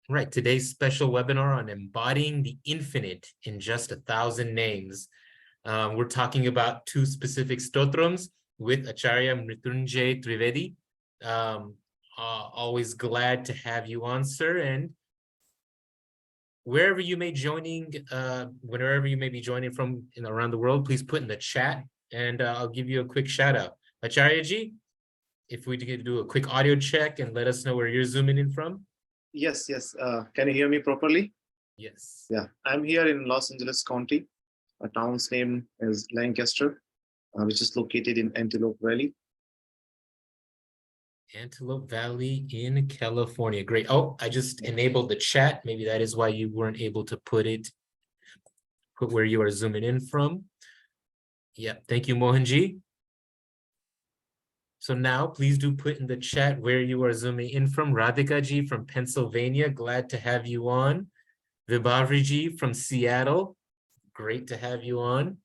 Right, today's special webinar on embodying the infinite in just 1,000 names. We're talking about two specific stotrams with Acharya Mrityunjay Trivedi. Always glad to have you on, sir. And wherever you may wherever you may be joining from around the world, please put in the chat, and I'll give you a quick shout out. Acharya ji, if we could do a quick audio check and let us know where you're zooming in from. Yes. Can you hear me properly? Yes. Yeah, I'm here in Los Angeles County. A town's name is Lancaster, which is located in Antelope Valley. Antelope Valley in California. Great. Oh, I just enabled the chat. Maybe that is why you weren't able to put where you are zooming in from. Yeah, thank you, Mohanji. So now please do put in the chat where you are zooming in from. Radhika ji from Pennsylvania, glad to have you on. Vibhavri ji from Seattle, great to have you on.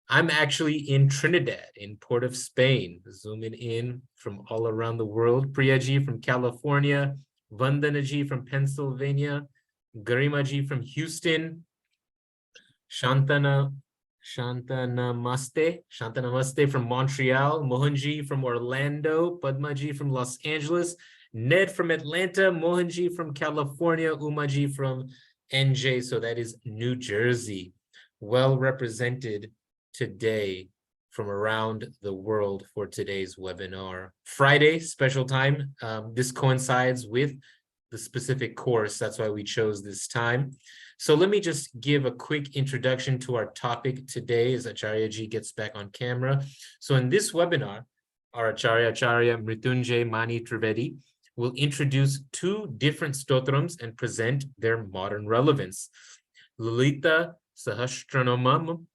I'm actually in Trinidad, in Port of Spain, zooming in from all around the world. Priya ji from California, Vandana ji from Pennsylvania, Garima ji from Houston, Shantanamaste from Montreal, Mohanji from Orlando, Padmaji from Los Angeles, Ned from Atlanta, Mohanji from California, Umaji from NJ, so that is New Jersey. Well represented today from around the world for today's webinar. Friday, special time. This coincides with the specific course. That's why we chose this time. So let me just give a quick introduction to our topic today as Acharya ji gets back on camera. So in this webinar, our Acharya Mrityunjay Mani Trivedi will introduce two different stotrams and present their modern relevance. Lalita Sahasranamam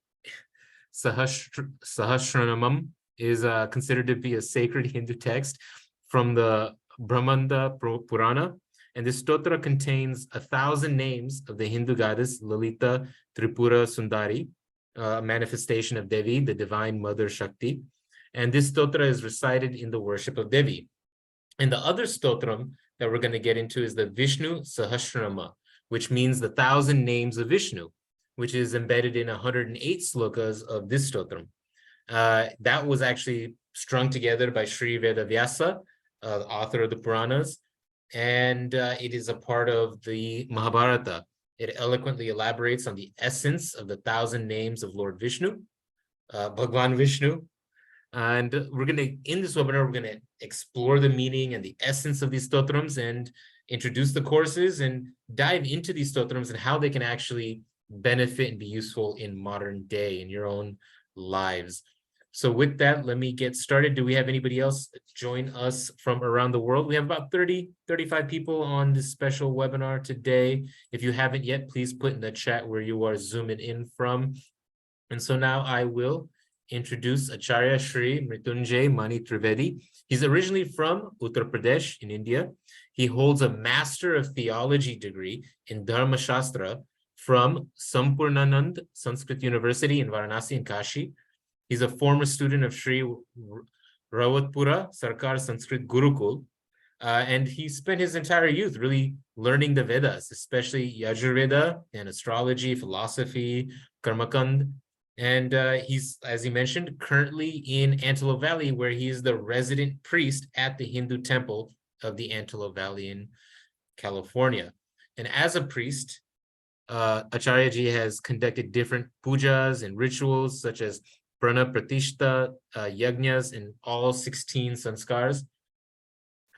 is considered to be a sacred Hindu text from the Brahmanda Purana. And this stotra contains 1,000 names of the Hindu goddess Lalita Tripura Sundari, a manifestation of Devi, the divine mother Shakti. And this stotra is recited in the worship of Devi. And the other stotram that we're going to get into is the Vishnu Sahasranama, which means the 1,000 names of Vishnu, which is embedded in 108 slokas of this stotram. That was actually strung together by Sri Vedavyasa, the author of the Puranas, and it is a part of the Mahabharata. It eloquently elaborates on the essence of the 1,000 names of Lord Vishnu, Bhagwan Vishnu. And in this webinar, we're gonna explore the meaning and the essence of these stotrams and introduce the courses and dive into these stotrams and how they can actually benefit and be useful in modern day in your own lives. So with that, let me get started. Do we have anybody else join us from around the world? We have about 35 people on this special webinar today. If you haven't yet, please put in the chat where you are zooming in from. And so now I will introduce Acharya Sri Mrityunjay Mani Trivedi. He's originally from Uttar Pradesh in India. He holds a Master of Theology degree in Dharma Shastra from Sampurnanand Sanskrit University in Varanasi in Kashi. He's a former student of Sri Rawatpura Sarkar Sanskrit Gurukul, and he spent his entire youth really learning the Vedas, especially Yajurveda and astrology, philosophy, Karmakand. And he's, as he mentioned, currently in Antelope Valley, where he is the resident priest at the Hindu temple of the Antelope Valley in California. And as a priest, Acharya ji has conducted different pujas and rituals such as Prana Pratishta, Yajnas, and all 16 sanskars.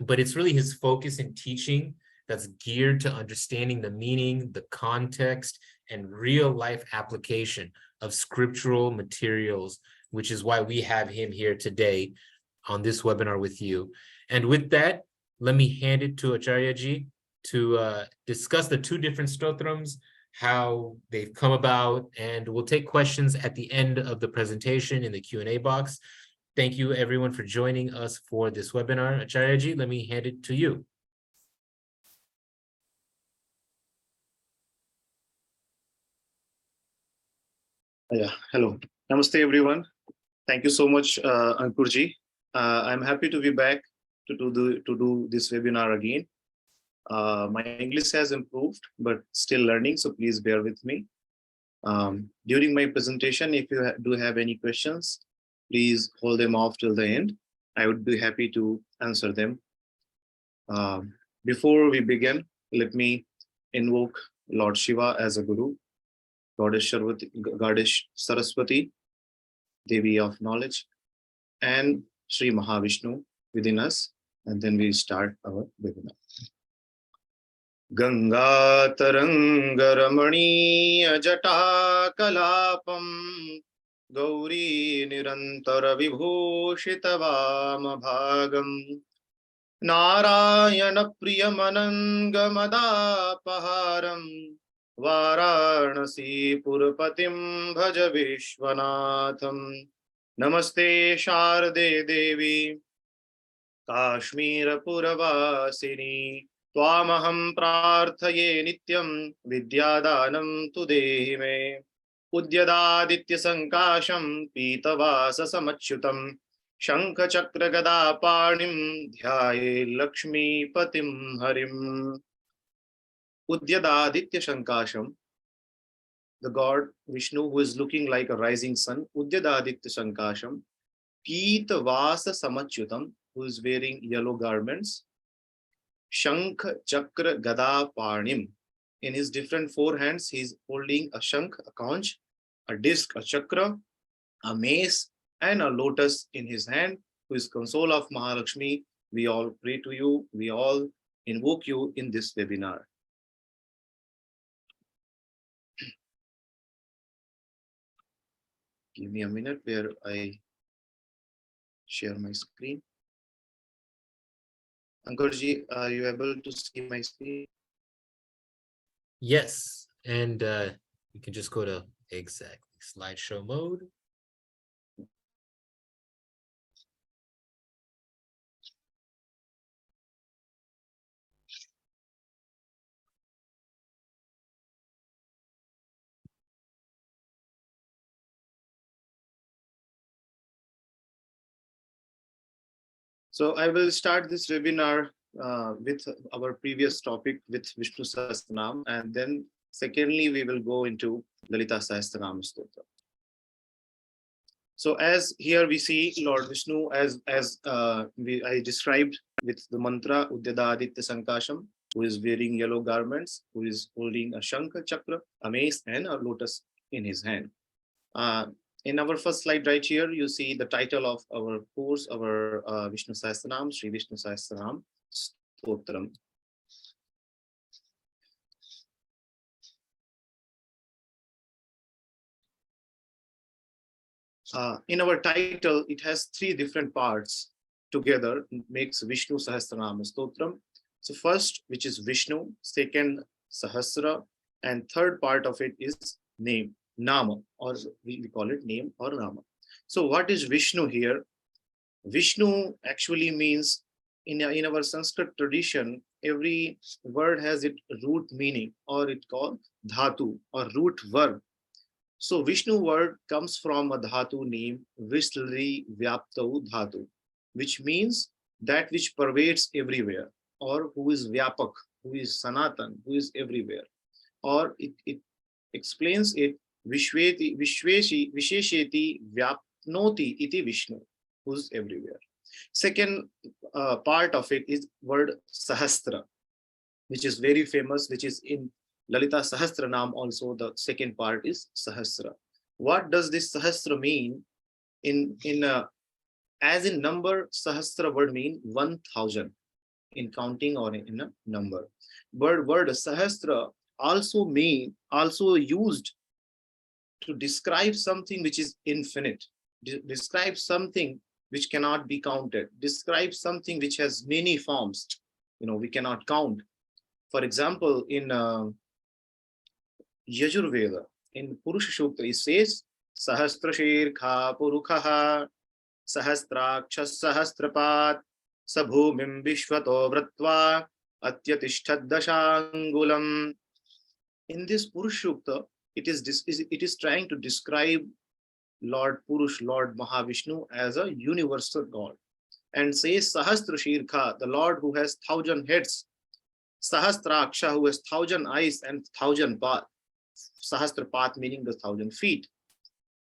But it's really his focus in teaching that's geared to understanding the meaning, the context, and real life application of scriptural materials, which is why we have him here today on this webinar with you. And with that, let me hand it to Acharya ji to discuss the two different stotrams, how they've come about, and we'll take questions at the end of the presentation in the Q&A box. Thank you everyone for joining us for this webinar. Acharya ji, let me hand it to you. Yeah, hello. Namaste everyone. Thank you so much, Ankurji. I'm happy to be back to do this webinar again. My English has improved, but still learning, so please bear with me. During my presentation, if you do have any questions, please hold them off till the end. I would be happy to answer them. Before we begin, let me invoke Lord Shiva as a Guru, Goddess Saraswati, Devi of knowledge, and Sri Mahavishnu within us, and then we start our webinar. Ganga Taranga Ramaniya Jata Kalapam Gauri Nirantara Vibhushita Vama Bhagam Narayana Priyamanangamadapaharam Varanasi Purapatim Bhaja Vishwanatham Namaste Sharde Devi Kashmir Puravasini Twamaham Prarthaye Nityam Vidyadanam Tu Dehi Me Udyadaditya Sankasham Pitavasa Samachyutam Shankha Chakra Gada Parnim Dhyaye Lakshmi Patim Harim. Udyadaditya Shankasham, the god Vishnu who is looking like a rising sun. Udyadaditya Shankasham, Pitavasa Samachyutam, who is wearing yellow garments. Shankha Chakra Gada Parnim. In his different four hands, he is holding a shank, a conch, a disc, a chakra, a mace, and a lotus in his hand, who is console of Mahalakshmi. We all pray to you. We all invoke you in this webinar. Give me a minute where I share my screen. Ankurji, are you able to see my screen? Yes, and you can just go to exactly slideshow mode. So I will start this webinar with our previous topic with Vishnu Sahasranam, and then secondly, we will go into Lalita Sahasranam Stotra. So as here we see Lord Vishnu as I described with the mantra Udyadaditya Sankasham, who is wearing yellow garments, who is holding a Shankha Chakra, a mace, and a lotus in his hand. In our first slide right here, you see the title of our course, our Vishnu Sahasranam, Sri Vishnu Sahasranam Stotram. In our title, it has three different parts together, makes Vishnu Sahasranam Stotram. So first, which is Vishnu, second Sahasra, and third part of it is name, Nama, or we call it name or Nama. So what is Vishnu here? Vishnu actually means, in our Sanskrit tradition, every word has its root meaning, or it called dhatu, or root verb. So Vishnu word comes from a dhatu name, Vishlari Vyaptau dhatu, which means that which pervades everywhere, or who is Vyapak, who is Sanatan, who is everywhere. Or it explains it, Vishweti, Vishesheti Vyapnoti iti Vishnu, who's everywhere. Second part of it is word Sahasra, which is very famous, which is in Lalita Sahasranam also. The second part is Sahasra. What does this Sahasra mean? As in number, Sahasra word mean 1000 in counting or in a number. But word Sahasra also used to describe something which is infinite, describe something which cannot be counted, describe something which has many forms, we cannot count. For example, in Yajurveda, in Purusha Sukta, it says, Sahasrashirkha Purukhaha Sahastrakshas Sahastrapat Sabhumim Vishvato Vratva Atyatishthad Dashangulam. In this Purusha Sukta, it is trying to describe Lord Purush, Lord Mahavishnu, as a universal God, and says Sahasra Shirkha, the Lord who has 1000 heads. Sahasraksha, who has 1,000 eyes and 1,000 path. Sahasra path meaning the 1,000 feet.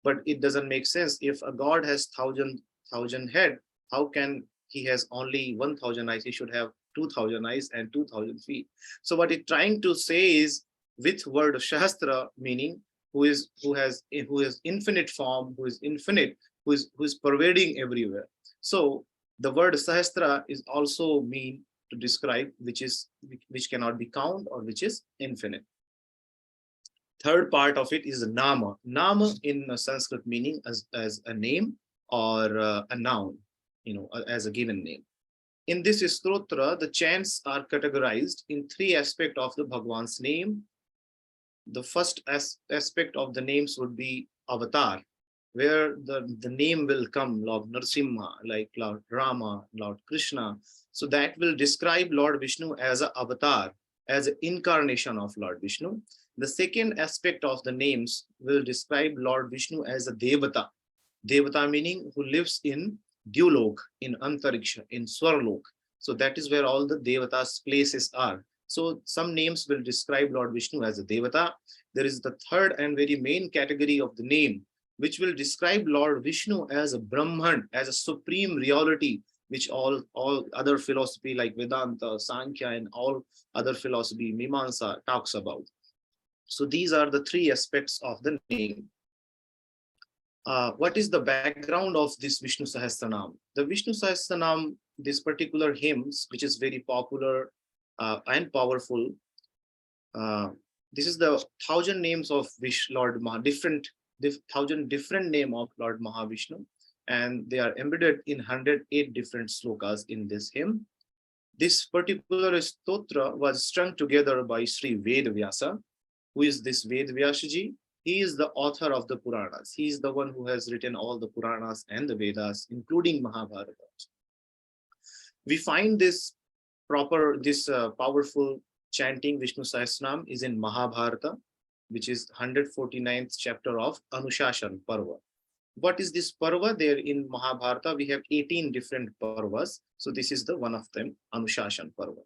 But it doesn't make sense. If a god has 1,000 head, how can he has only 1,000 eyes? He should have 2,000 eyes and 2,000 feet. So what it's trying to say is, with word Shastra, meaning who has infinite form, who is infinite, who is pervading everywhere. So the word Sahasra is also mean to describe which cannot be count or which is infinite. Third part of it is nama. Nama in Sanskrit meaning as a name or a noun, as a given name. In this stotra, the chants are categorized in three aspects of the Bhagwan's name. The first aspect of the names would be avatar, where the name will come, Lord Narasimha, like Lord Rama, Lord Krishna. So that will describe Lord Vishnu as an avatar, as an incarnation of Lord Vishnu. The second aspect of the names will describe Lord Vishnu as a Devata. Devata meaning who lives in Dulok, in Antariksha, in Swarlok. So that is where all the Devatas places are. So some names will describe Lord Vishnu as a Devata. There is the third and very main category of the name, which will describe Lord Vishnu as a Brahman, as a supreme reality, which all other philosophy like Vedanta, Sankhya, and all other philosophy, Mimamsa, talks about. So these are the three aspects of the name. What is the background of this Vishnu Sahasranam? The Vishnu Sahasranam, this particular hymns, which is very popular and powerful. This is the 1,000 names of Lord Maha, 1,000 different name of Lord Mahavishnu, and they are embedded in 108 different slokas in this hymn. This particular stotra was strung together by Sri Vedvyasa. Who is this Vedvyasaji? He is the author of the Puranas. He is the one who has written all the Puranas and the Vedas, including Mahabharata. We find this powerful chanting Vishnu Sahasranam is in Mahabharata, which is 149th chapter of Anushashan Parva. What is this Parva? There in Mahabharata, we have 18 different Parvas. So this is the one of them, Anushashan Parva.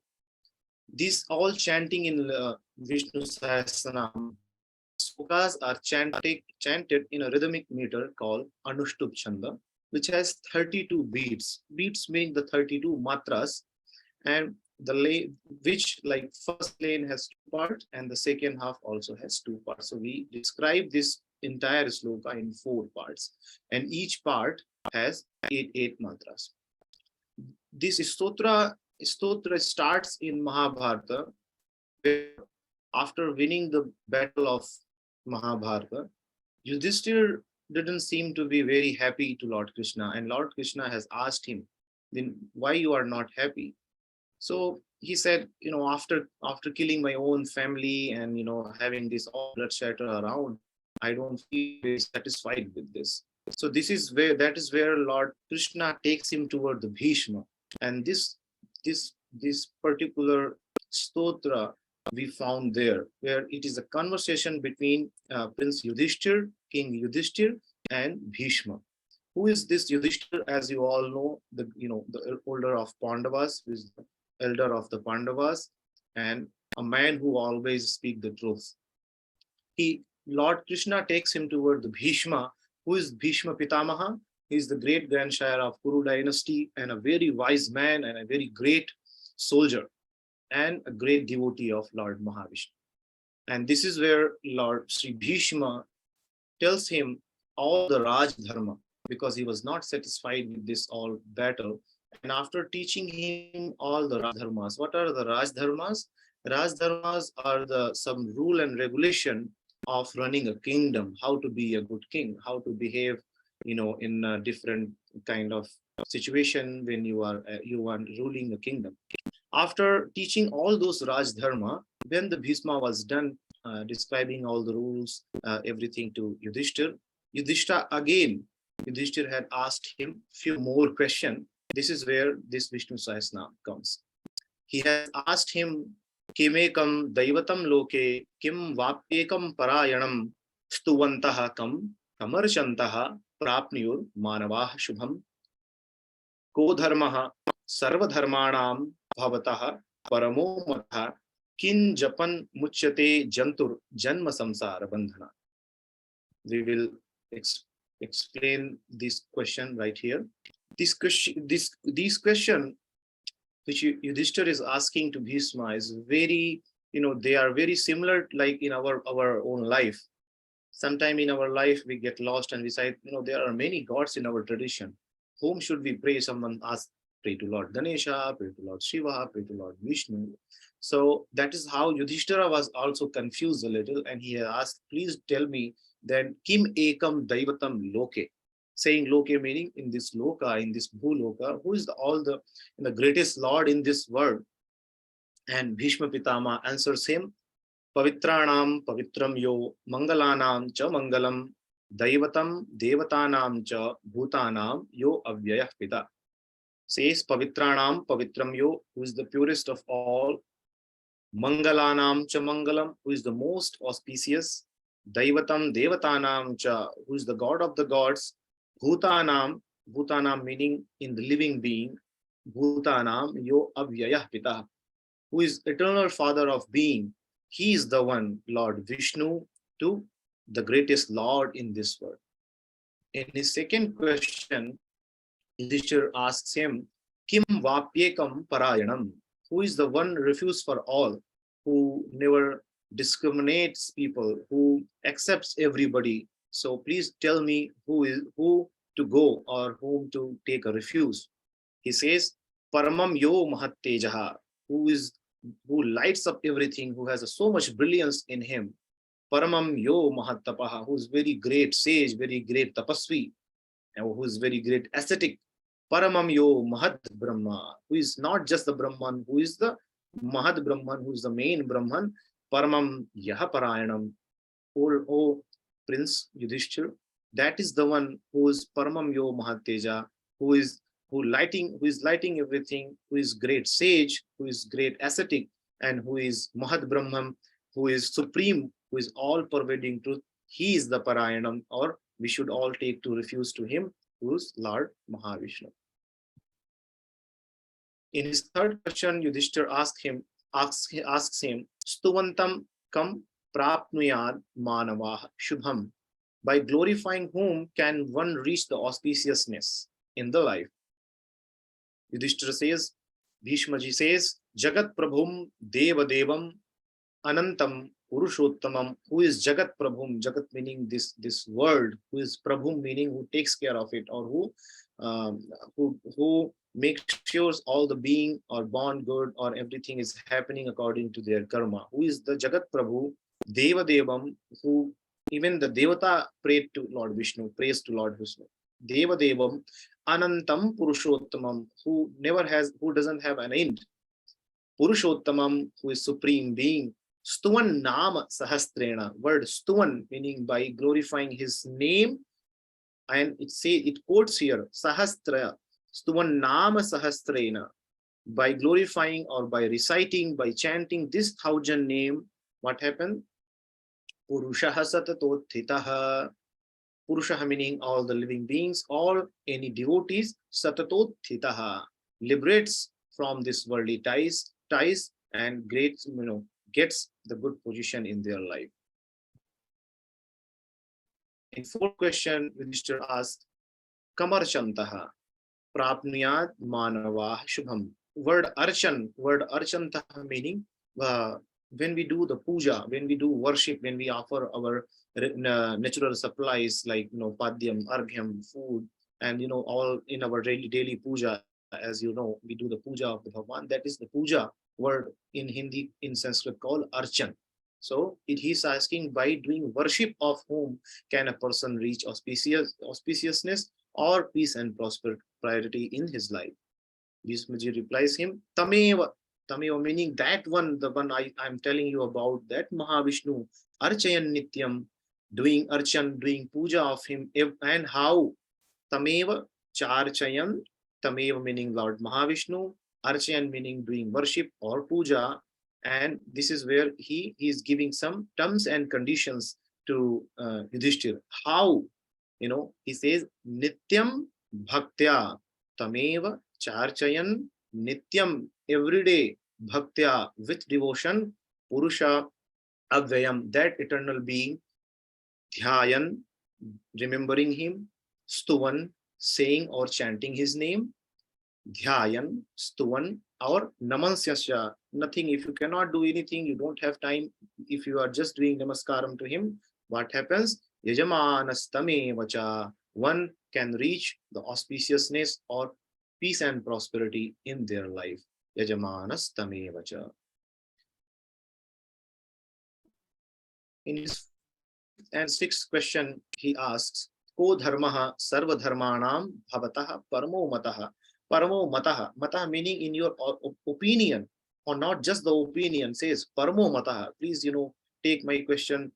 These all chanting in Vishnu Sahasranam slokas are chanted in a rhythmic meter called Anushtup Chanda, which has 32 beats. Beats meaning the 32 matras, and which like first lane has 2 parts and the second half also has 2 parts. So we describe this entire sloka in 4 parts, and each part has 8 mantras. This stotra starts in Mahabharata, where after winning the battle of Mahabharata, Yudhishthira didn't seem to be very happy to Lord Krishna, and Lord Krishna has asked him, then why you are not happy? So he said, after killing my own family and having this all bloodshed around, I don't feel very satisfied with this. So that is where Lord Krishna takes him toward the Bhishma, and this particular stotra we found there, where it is a conversation between Prince Yudhishthir, King Yudhishthir, and Bhishma. Who is this Yudhishthir? As you all know, the older of Pandavas, who is the elder of the Pandavas, and a man who always speaks the truth. Lord Krishna takes him toward the Bhishma. Who is Bhishma Pitamaha? He is the great grandchild of Kuru dynasty and a very wise man and a very great soldier and a great devotee of Lord Mahavishnu. And this is where Lord Sri Bhishma tells him all the Raj Dharma, because he was not satisfied with this all battle. And after teaching him all the Raj Dharmas, what are the Raj Dharmas? Raj Dharmas are some rule and regulation of running a kingdom, how to be a good king, how to behave, in a different kind of situation when you are ruling a kingdom. After teaching all those Raj Dharma, when the Bhishma was done describing all the rules, everything to Yudhishthir, Yudhishthir had asked him few more questions. This is where this Vishnu Sahasranam comes. He has asked him, Kimekam Daivatam Loke, Kim Vapyekam Parayanam, Stuvantaha Kam, Kamarchantaha, Prapniyur Manavah Shubham, Ko Dharmaha, Sarva Dharmanam, Bhavataha, Paramo Matha, Kin japan muchyate jantur janma samsara bandhana. We will explain this question right here. These question which Yudhishthir is asking to Bhishma is very, they are very similar, like in our own life. Sometime in our life we get lost and we say, there are many gods in our tradition. Whom should we pray? Someone asks, pray to Lord Ganesha, pray to Lord Shiva, pray to Lord Vishnu. So that is how Yudhishthira was also confused a little, and he asked, please tell me that Kim Ekam Daivatam Loke. Saying Loke meaning in this Loka, in this Bhuloka, who is the greatest Lord in this world? And Bhishma Pitama answers him, Pavitranam Pavitram Yo Mangalanam Cha Mangalam Daivatam Devatanam Cha Bhutanam Yo Avyayah Pita. Says Pavitranam Pavitram Yo, who is the purest of all, Mangalanam Cha Mangalam, who is the most auspicious, Daivatam Devatanam Cha, who is the God of the gods, Bhutanam, Bhutanam meaning in the living being, Bhutanam Yo Avyayah Pita, who is eternal father of being. He is the one, Lord Vishnu, to the greatest Lord in this world. In his second question, Yudhishthir asks him, Kim Vapyekam Parayanam, who is the one refuge for all, who never discriminates people, who accepts everybody. So please tell me who to go or whom to take a refuge. He says, Paramam Yo Mahattejaha, who lights up everything, who has so much brilliance in him. Paramam Yo Mahattapaha, who is very great sage, very great tapasvi, and who is very great ascetic. Paramam Yo Mahad Brahma, who is not just the Brahman, who is the Mahad Brahman, who is the main Brahman. Paramam Yaha Parayanam, O Prince Yudhishthir, that is the one who is Paramam Yo Mahatteja, who is lighting everything, who is great sage, who is great ascetic, and who is Mahad Brahman, who is supreme, who is all pervading truth. He is the Parayanam, or we should all take to refuge to him, who is Lord Mahavishnu. In his third question, Yudhishthir asks him, Stuvantam kam prapnuyad manavah shubham. By glorifying whom can one reach the auspiciousness in the life? Yudhishthira says, Bhishmaji says, Jagat Prabhum Deva Devam Anantam Purushottamam, who is Jagat Prabhum, Jagat meaning this world, who is Prabhum meaning who takes care of it, or who makes sure all the being or born good or everything is happening according to their karma, who is the Jagat Prabhu, Deva Devam, who even the Devata prayed to Lord Vishnu, prays to Lord Vishnu. Deva Devam Anantam Purushottamam, who doesn't have an end. Purushottamam, who is supreme being. Stuvan Nama Sahastrena, word Stuvan meaning by glorifying his name, and it quotes here Sahastra, Stuvan Nama Sahastrena, by glorifying or by reciting, by chanting this 1,000 name, what happened? Purushaha Satatothitaha, Purushaha meaning all the living beings, all any devotees, Satatothitaha, liberates from this worldly ties and gets the good position in their life. In fourth question, Yudhishthir asked, Kamarchantaha prapnuyat manavah shubham. Word archantaha meaning when we do the puja, when we do worship, when we offer our natural supplies like padyam, arghyam, food, and all in our daily puja, as you know, we do the puja of the Bhagwan. That is the puja word in Hindi, in Sanskrit called archan. So he's asking, by doing worship of whom can a person reach auspiciousness or peace and prosperity in his life? Bhishmaji replies him, Tameva meaning that one, the one I'm telling you about, that Mahavishnu, Archayan Nityam, doing archan, doing puja of him, and how? Tameva Charchayan, Tameva meaning Lord Mahavishnu, Archayan meaning doing worship or puja, and this is where he is giving some terms and conditions to Yudhishthir. How? He says, Nityam Bhaktya, Tameva Charchayan Nityam, every day, Bhaktya, with devotion, Purusha Avyayam, that eternal being. Dhyayan, remembering him. Stuvan, saying or chanting his name. Dhyayan, Stuvan, or Namansya. Nothing, if you cannot do anything, you don't have time, if you are just doing Namaskaram to him, what happens? Yajamanastame vacha. One can reach the auspiciousness or peace and prosperity in their life. Yajamanastame vacha. In his fifth and sixth question, he asks, Ko dharmaha sarva dharmanam bhavataha paramo mataha. Paramo mataha. Mataha meaning in your opinion, or not just the opinion, says paramo mataha. Please, take my question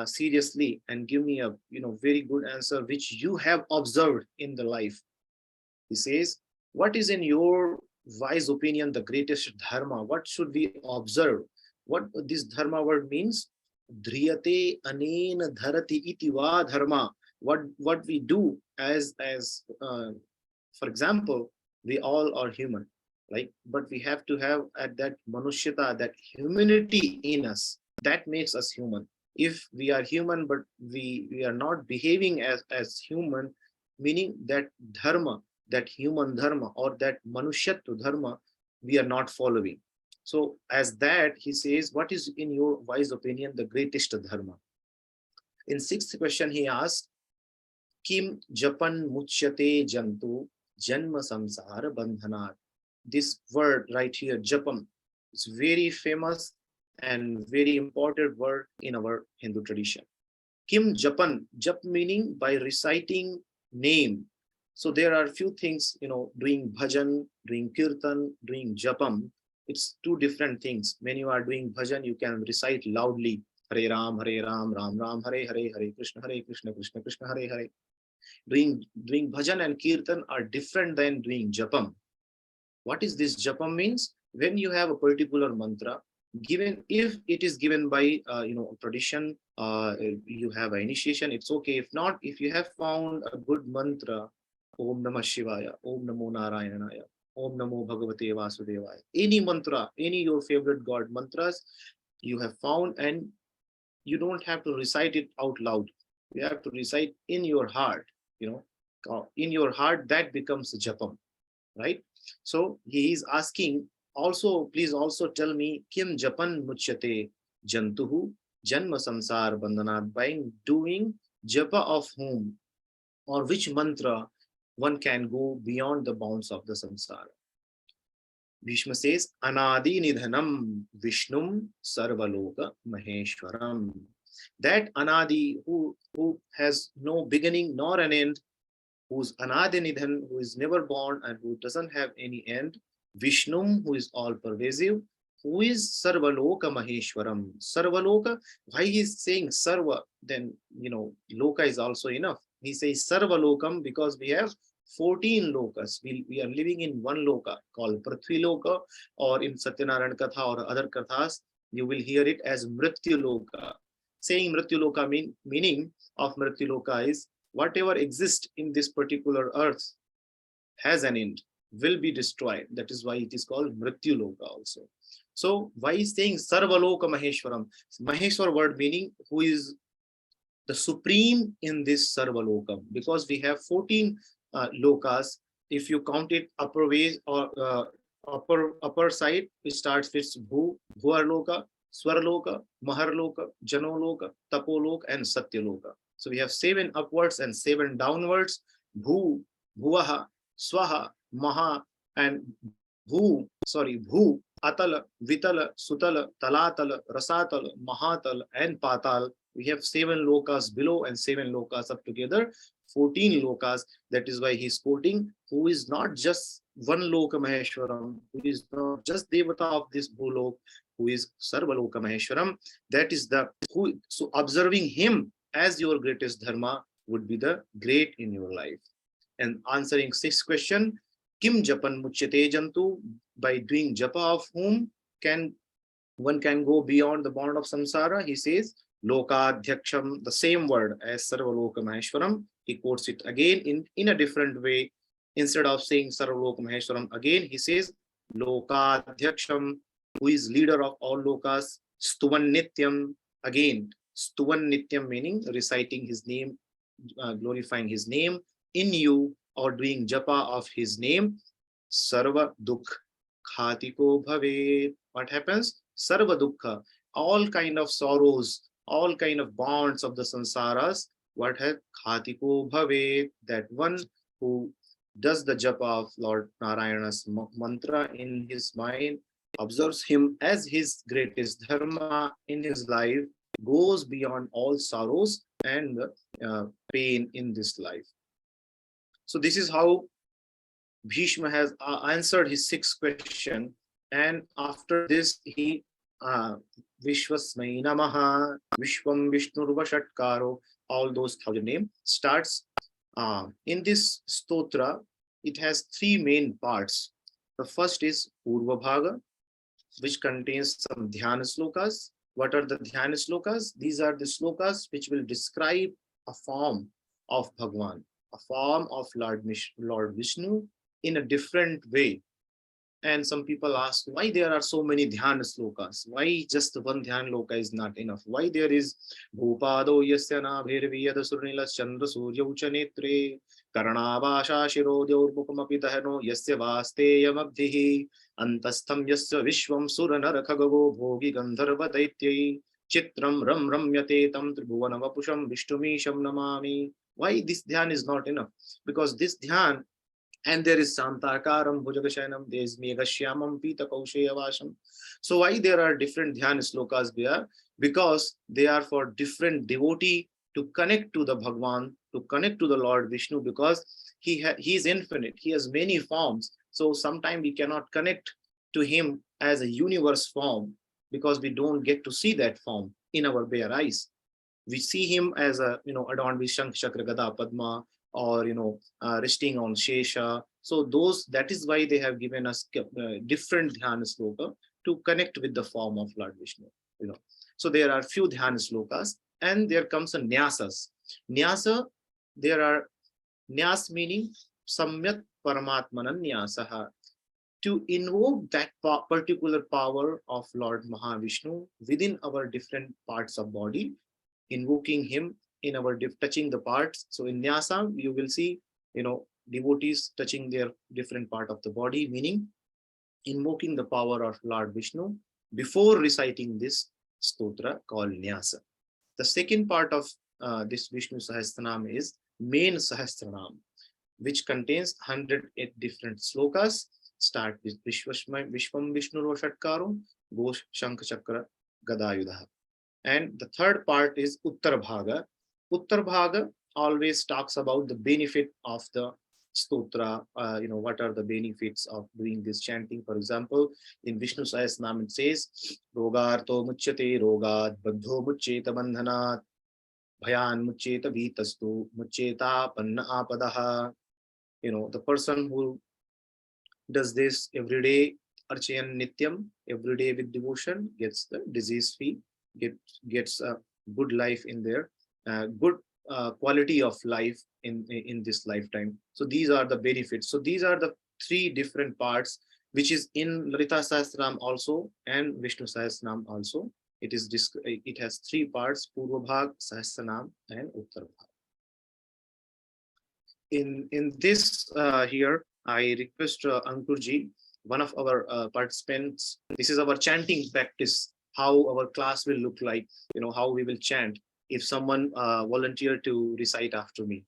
seriously and give me a, very good answer which you have observed in the life. He says, what is in your wise opinion the greatest dharma? What should we observe? What this dharma word means? Dhriyate anen dharati iti va dharma. What we do as for example, we all are human, like, but we have to have at that manushyata, that humanity in us, that makes us human. If we are human but we are not behaving as human, meaning that dharma, that human dharma or that manushyatva dharma, we are not following. So as that, he says, what is in your wise opinion the greatest dharma? In sixth question, he asks, Kim japan muchyate jantu janma samsara bandhanat. This word right here, japam, is very famous and very important word in our Hindu tradition. Kim japan, jap meaning by reciting name. So there are a few things, doing bhajan, doing kirtan, doing japam. It's two different things. When you are doing bhajan, you can recite loudly, Hare Ram, Ram Ram, Hare Hare, Hare Krishna, Krishna Krishna, Hare Hare. Doing bhajan and kirtan are different than doing japam. What is this japam means? When you have a particular mantra, given, if it is given by tradition, you have an initiation, it's okay. If not, if you have found a good mantra, Om Namah Shivaya, Om Namo Narayanaya, Om Namo Bhagavate Vasudevaya, any mantra, any your favorite God mantras you have found, and you don't have to recite it out loud. You have to recite in your heart, in your heart, that becomes japam, right? So he is asking, also, please also tell me, Kim japan muchyate jantuhu janma samsar bandhanat. By doing japa of whom or which mantra one can go beyond the bounds of the samsara. Bhishma says, Anadi Nidhanam Vishnum Sarvaloka Maheshwaram. That Anadi, who has no beginning nor an end, who's Anadi Nidhan, who is never born and who doesn't have any end, Vishnum, who is all pervasive, who is Sarvaloka Maheshwaram. Sarvaloka, why he is saying Sarva, then, Loka is also enough. He says Sarvalokam because we have 14 lokas. We are living in one loka called Prithvi Loka, or in Satyanarayana Katha or other Kathas, you will hear it as Mrityu Loka. Saying Mrityu Loka meaning of Mrityu Loka is whatever exists in this particular earth has an end, will be destroyed. That is why it is called Mrityu Loka also. So why is saying Sarvaloka Maheshwaram? Maheshwar word meaning who is the supreme in this Sarvalokam, because we have 14 lokas. If you count it upper ways or upper side, it starts with Bhuarloka, Swarloka, Maharloka, Janoloka, Tapoloka, and Satyaloka. So we have 7 upwards and 7 downwards. Bhu, Bhuaha, Swaha, Maha, and Bhu, Atala, Vitala, Sutala, Talatala, Rasatala, Mahatala, and Patal. We have 7 lokas below and 7 lokas up together, 14 lokas. That is why he's quoting, who is not just one Loka Maheshwaram, who is not just Devata of this Bhulok, who is Sarvaloka Maheshwaram. That is the who. So observing him as your greatest dharma would be the great in your life. And answering 6th question, Kim Japan Muchyate Jantu, by doing japa of whom one can go beyond the bound of samsara. He says, Lokadhyaksham, the same word as Sarvaloka Maheshwaram. He quotes it again in a different way. Instead of saying Sarvaloka Maheshwaram again, he says Lokadhyaksham, who is leader of all lokas. Stuvan Nityam, again, Stuvan Nityam meaning reciting his name, glorifying his name in you or doing japa of his name. Sarva Dukh Khatiko Bhave. What happens? Sarva Dukkha, all kind of sorrows, all kind of bonds of the sansaras. What has Khatiko Bhave? That one who does the japa of Lord Narayana's mantra in his mind, observes him as his greatest dharma in his life, goes beyond all sorrows and pain in this life. So this is how Bhishma has answered his sixth question, and after this he Vishwasmai Namaha, Vishwam Vishnurvashatkaro, all those 1,000 names starts. In this stotra, it has three main parts. The first is Purva Bhaga, which contains some dhyana slokas. What are the dhyana slokas? These are the slokas which will describe a form of Bhagwan, a form of Lord Vishnu in a different way. And some people ask why there are so many dhyana slokas. Why just one dhyana loka is not enough? Why there is Bhupado Yasya Nabhirviyada Surnilas Chandra Surya Uchanetre Karanavasha Shirodya Urmukamapi Dahano Yasya Vasteyam Abdihi Antastham Yasya Vishwam Suranarkhagago Bhogi Gandharva Daityai Chitram Ram Ramyate Tam Tribhuvanavapusham Vishtumisham Namami. Why this dhyan is not enough? Because this dhyan, and there is Santakaram Bhujagashayanam, there is Meghashyamam Pita Kausheyavasham. So why there are different dhyana slokas there? Because they are for different devotee to connect to the Bhagwan, to connect to the Lord Vishnu, because he is infinite, he has many forms. So sometimes we cannot connect to him as a universe form because we don't get to see that form in our bare eyes. We see him as a, adorned with Shankh, Chakra, Gada, Padma, or resting on Shesha. So that is why they have given us different dhyana sloka to connect with the form of Lord Vishnu. So there are few dhyana slokas, and there comes a nyasas. Nyasa, there are nyas meaning samyat paramatmanan nyasaha, to invoke that particular power of Lord Mahavishnu within our different parts of body, invoking him in our touching the parts. So in Nyasa, you will see, devotees touching their different part of the body, meaning invoking the power of Lord Vishnu before reciting this stotra called Nyasa. The second part of this Vishnu Sahasranam is main Sahasranam, which contains 108 different slokas. Start with Vishwam Vishnurvashatkaro, Ghosh Shankh Chakra Gadayudha. And the third part is Uttar Bhaga. Uttar Bhaga always talks about the benefit of the stotra, what are the benefits of doing this chanting. For example, in Vishnu Sahasranam it says, Rogarto Muchyate Rogad, Bandho Muchyeta Bandhanat, Bhayan Muchyeta Vitastu, Muchyeta Panna Apadaha. The person who does this every day, Archayan Nityam, every day with devotion, gets the disease free, gets a good life in there, good quality of life in this lifetime. So these are the benefits. So these are the three different parts, which is in Lalita Sahasranam also and Vishnu Sahasranam also. It has three parts: Purva Bhag, Sahasranam, and Uttar Bhag. In this here, I request Ankurji, one of our participants. This is our chanting practice, how our class will look like, how we will chant, if someone volunteer to recite after me.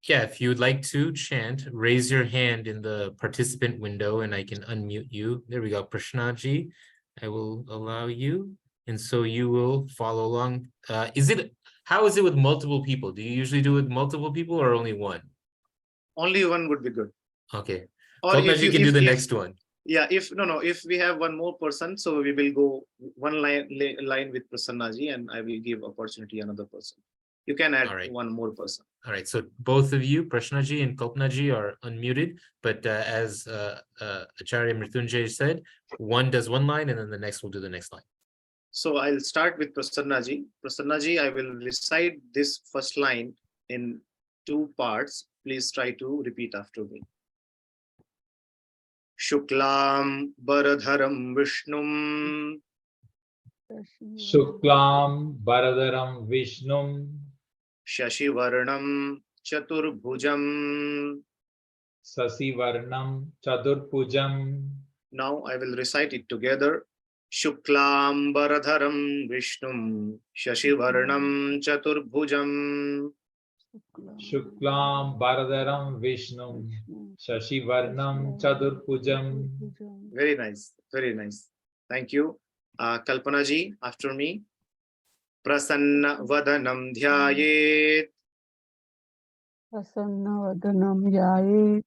Yeah, if you would like to chant, raise your hand in the participant window and I can unmute you. There we go, Prashnaji. I will allow you. And so you will follow along. How is it with multiple people? Do you usually do it with multiple people or only one? Only one would be good. Okay. Or if you can do the next one. Yeah, if we have one more person, so we will go one line with Prasannaji, and I will give opportunity another person. You can add one more person. All right, so both of you, Prashnaji and Kalpanaji, are unmuted, but as Acharya Mrityunjay said, one does one line and then the next will do the next line. So I'll start with Prasannaji. Prasannaji, I will recite this first line in two parts. Please try to repeat after me. Shuklam Baradharam Vishnum Shuklam Baradaram Vishnum Shashivarnam Chaturbhujam. Sasivarnam Chadurpujam. Now I will recite it together. Shuklam Baradharam Vishnum Shashivarnam Chaturbhujam. Shuklam Baradaram Vishnum Shashivarnam Chadurpujam. Very nice, very nice. Thank you. Kalpana ji, after me. Prasanna Vadanam Dhyayet Prasanna Yaye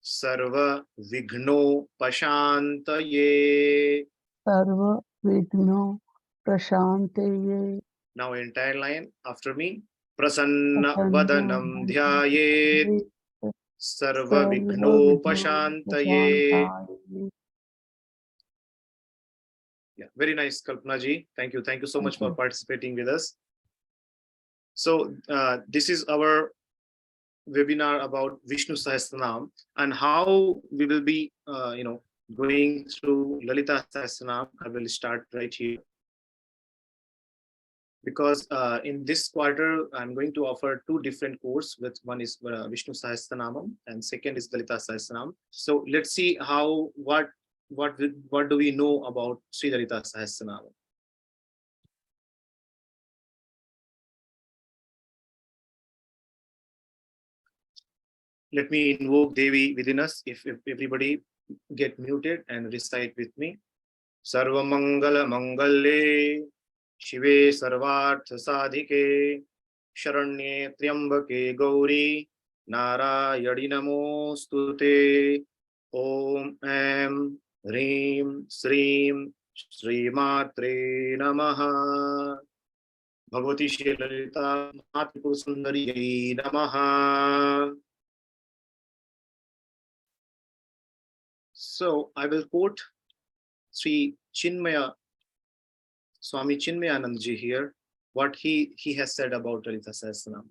Sarva Vigno Pashantaye. Sarva Vigno Prashanteye. Now entire line after me. Prasanna Prasanna Vadanam Dhyayet Yaye Sarva Sarva Vigno Vigno Pashantaye. Prashantaye. Yeah, very nice, Kalpana ji. Thank you. Thank you so much Thank for you. participating with us. So this is our webinar about Vishnu Sahasranam and how we will be, going through Lalita Sahasranam. I will start right here. Because in this quarter, I'm going to offer two different courses. With one is Vishnu Sahasranamam and second is Lalita Sahasranam. So let's see how what do we know about Sri Lalita Sahasranamam. Let me invoke Devi within us. If everybody get muted and recite with me. Sarva Mangala Mangalle Shive Sarvartha Sadhike Sharanye Triambake Gauri Narayani Namostute. Om Am Reem Sreem Shri Matre Namaha. Bhagavati Shri Lalita Matripur Sundari Namaha. So I will quote Sri Chinmaya, Swami Chinmayanandji here, what he has said about Lalita Sahasranam.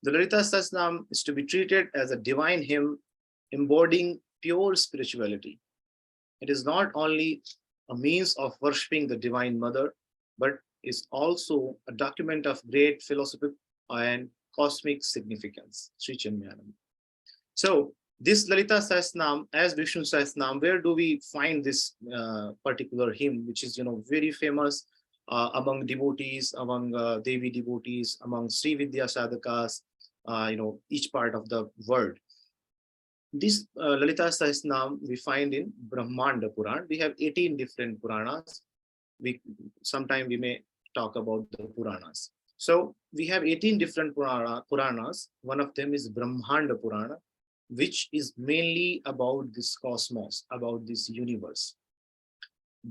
The Lalita Sahasranam is to be treated as a divine hymn embodying pure spirituality. It is not only a means of worshipping the Divine Mother, but is also a document of great philosophical and cosmic significance. Sri Chinmayanand. So this Lalita Sahasranam, as Vishnu Sahasranam, where do we find this particular hymn, which is very famous among devotees, among Devi devotees, among Sri Vidya sadhakas, each part of the world. This Lalita Sahasranam we find in Brahmanda Puran. We have 18 different Puranas. Sometime we may talk about the Puranas. So we have 18 different Puranas. One of them is Brahmanda Purana, which is mainly about this cosmos, about this universe.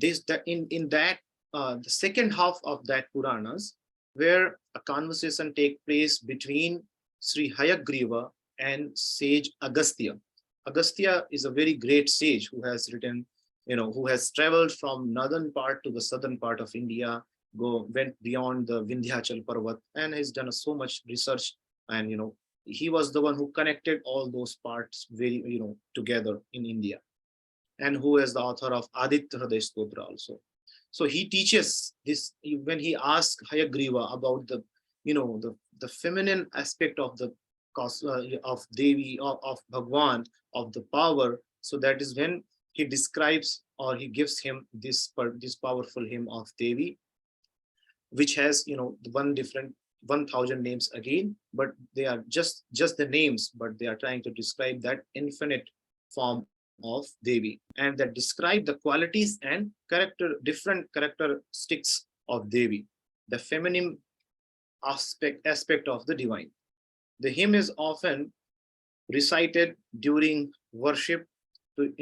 In that the second half of that Puranas, where a conversation takes place between Sri Hayagriva and sage Agastya. Agastya is a very great sage who has written, who has traveled from northern part to the southern part of India, went beyond the Vindhyachal Parvat, and has done so much research. And he was the one who connected all those parts very, together in India, and who is the author of Aditya Hriday Stotra also. So he teaches this when he asks Hayagriva about the, the feminine aspect of the of Devi, of Bhagwan, of the power. So that is when he describes, or he gives him this powerful hymn of Devi, which has 1,000 names again, but they are just the names, but they are trying to describe that infinite form of Devi, and that describe the qualities and different characteristics of Devi, the feminine aspect of the divine. The hymn is often recited during worship to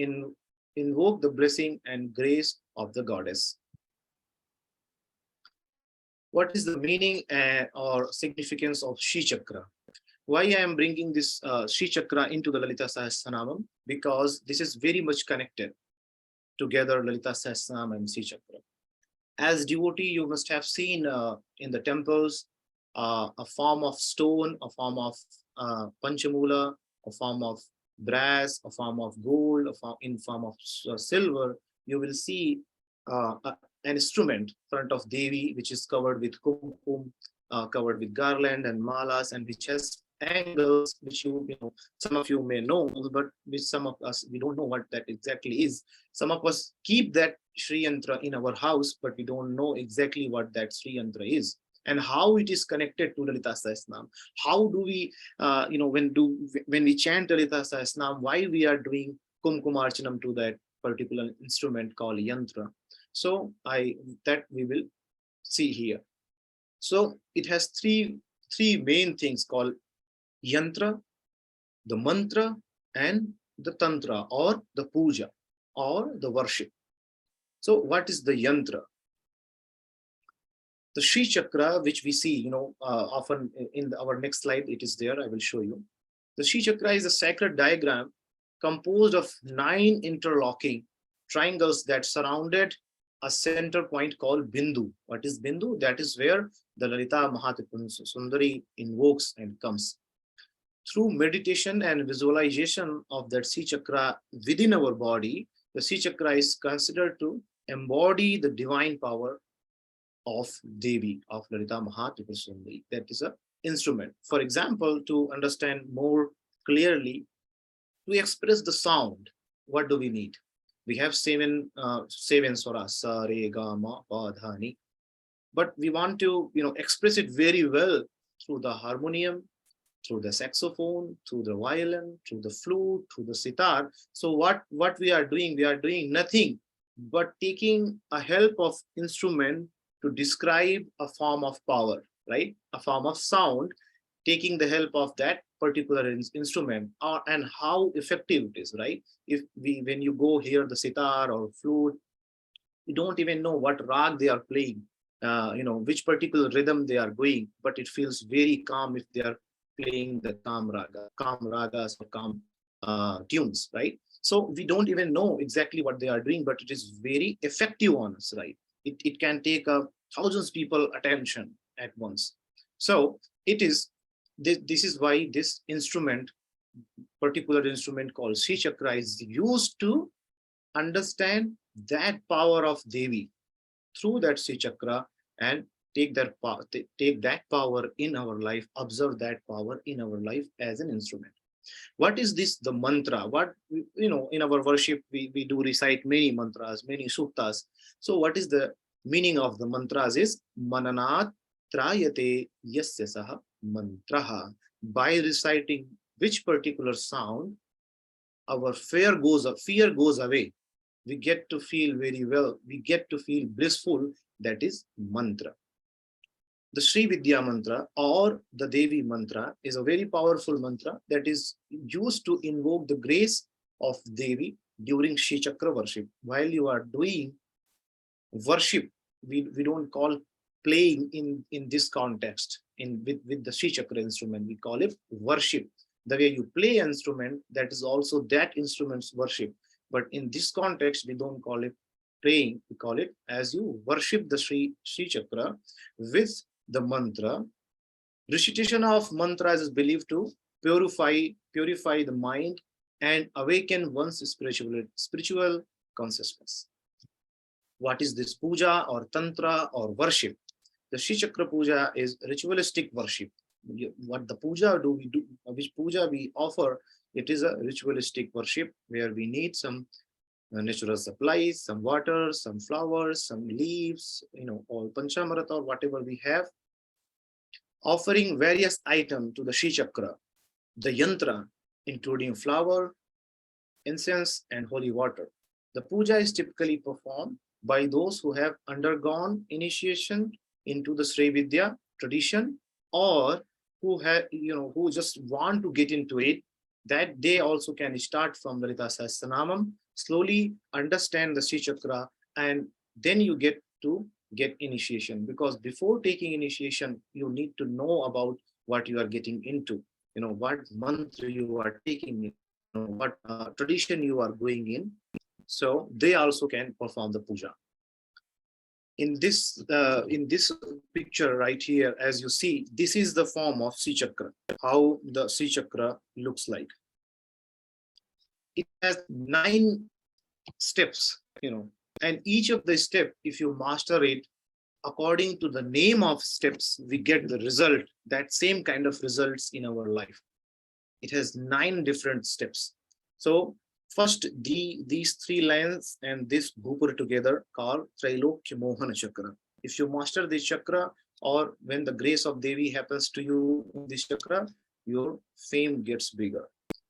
invoke the blessing and grace of the goddess. What is the meaning or significance of Sri Chakra? Why I am bringing this Sri Chakra into the Lalita Sahasranam? Because this is very much connected together, Lalita Sahasranam and Sri Chakra. As devotee, you must have seen in the temples a form of stone, a form of Panchamula, a form of brass, a form of gold, in form of silver, you will see an instrument front of Devi, which is covered with kumkum, covered with garland and malas, and which has angles, which some of you may know, but with some of us, we don't know what that exactly is. Some of us keep that Sri Yantra in our house, but we don't know exactly what that Sri Yantra is and how it is connected to Lalita Sahasranam. How do we, when we chant Lalita Sahasranam, why we are doing Kumkumarchanam to that particular instrument called Yantra? So that we will see here. So it has three main things called Yantra, the mantra, and the tantra, or the puja, or the worship. So what is the yantra? The Sri Chakra, which we see, often in our next slide, it is there, I will show you. The Sri Chakra is a sacred diagram composed of 9 interlocking triangles that surrounded a center point called Bindu. What is Bindu? That is where the Lalita Mahatripura Sundari invokes and comes. Through meditation and visualization of that Sri Chakra within our body, the Sri Chakra is considered to embody the divine power of Devi, of Lalita Mahatripura Sundari. That is an instrument. For example, to understand more clearly, to express the sound, what do we need? We have seven swaras, sa, re, ga, ma, pa, dha, ni. But we want to, express it very well through the harmonium, through the saxophone, through the violin, through the flute, through the sitar. So what we are doing nothing but taking a help of instrument to describe a form of power, right? A form of sound, taking the help of that particular instrument, and how effective it is, right? When you go hear the sitar or flute, you don't even know what rag they are playing, which particular rhythm they are going, but it feels very calm if they are playing the calm ragas or calm tunes, right? So we don't even know exactly what they are doing, but it is very effective on us, right? It can take thousands of people attention at once. So this is why this instrument, particular instrument called Sri Chakra, is used to understand that power of Devi through that Sri Chakra and take that power in our life, observe that power in our life as an instrument. What is this? The mantra. What, in our worship, we do recite many mantras, many suktas. So what is the meaning of the mantras is mananat trayate yasya saha mantraha. By reciting which particular sound, our fear goes away. We get to feel very well. We get to feel blissful. That is mantra. The Sri Vidya mantra or the Devi mantra is a very powerful mantra that is used to invoke the grace of Devi during Sri Chakra worship. While you are doing worship, we don't call playing in this context with the Sri Chakra instrument. We call it worship. The way you play instrument, that is also that instrument's worship. But in this context, we don't call it praying. We call it as you worship the Sri Chakra with the mantra. Recitation of mantras is believed to purify the mind and awaken one's spiritual consciousness. What is this puja or tantra or worship? The Sri Chakra puja is ritualistic worship. What the puja we do, which puja we offer, it is a ritualistic worship where we need some natural supplies, some water, some flowers, some leaves, or panchamrita or whatever we have, offering various items to the Sri Chakra, the yantra, including flower, incense, and holy water. The puja is typically performed by those who have undergone initiation into the Sri Vidya tradition, or who just want to get into it, that they also can start from Lalita Sahasranamam, slowly understand the Sri Chakra, and then you get initiation. Because before taking initiation, you need to know about what you are getting into, what mantra you are taking, what tradition you are going in. So they also can perform the puja. In this picture right here, as you see, this is the form of Sri Chakra, how the Sri Chakra looks like. it has 9 steps, and each of the step, if you master it according to the name of steps, we get the result, that same kind of results in our life. It has 9 different steps. So first, these 3 lines and this bhupur together called Trailokya Mohana Chakra. If you master this chakra, or when the grace of Devi happens to you in this chakra, your fame gets bigger.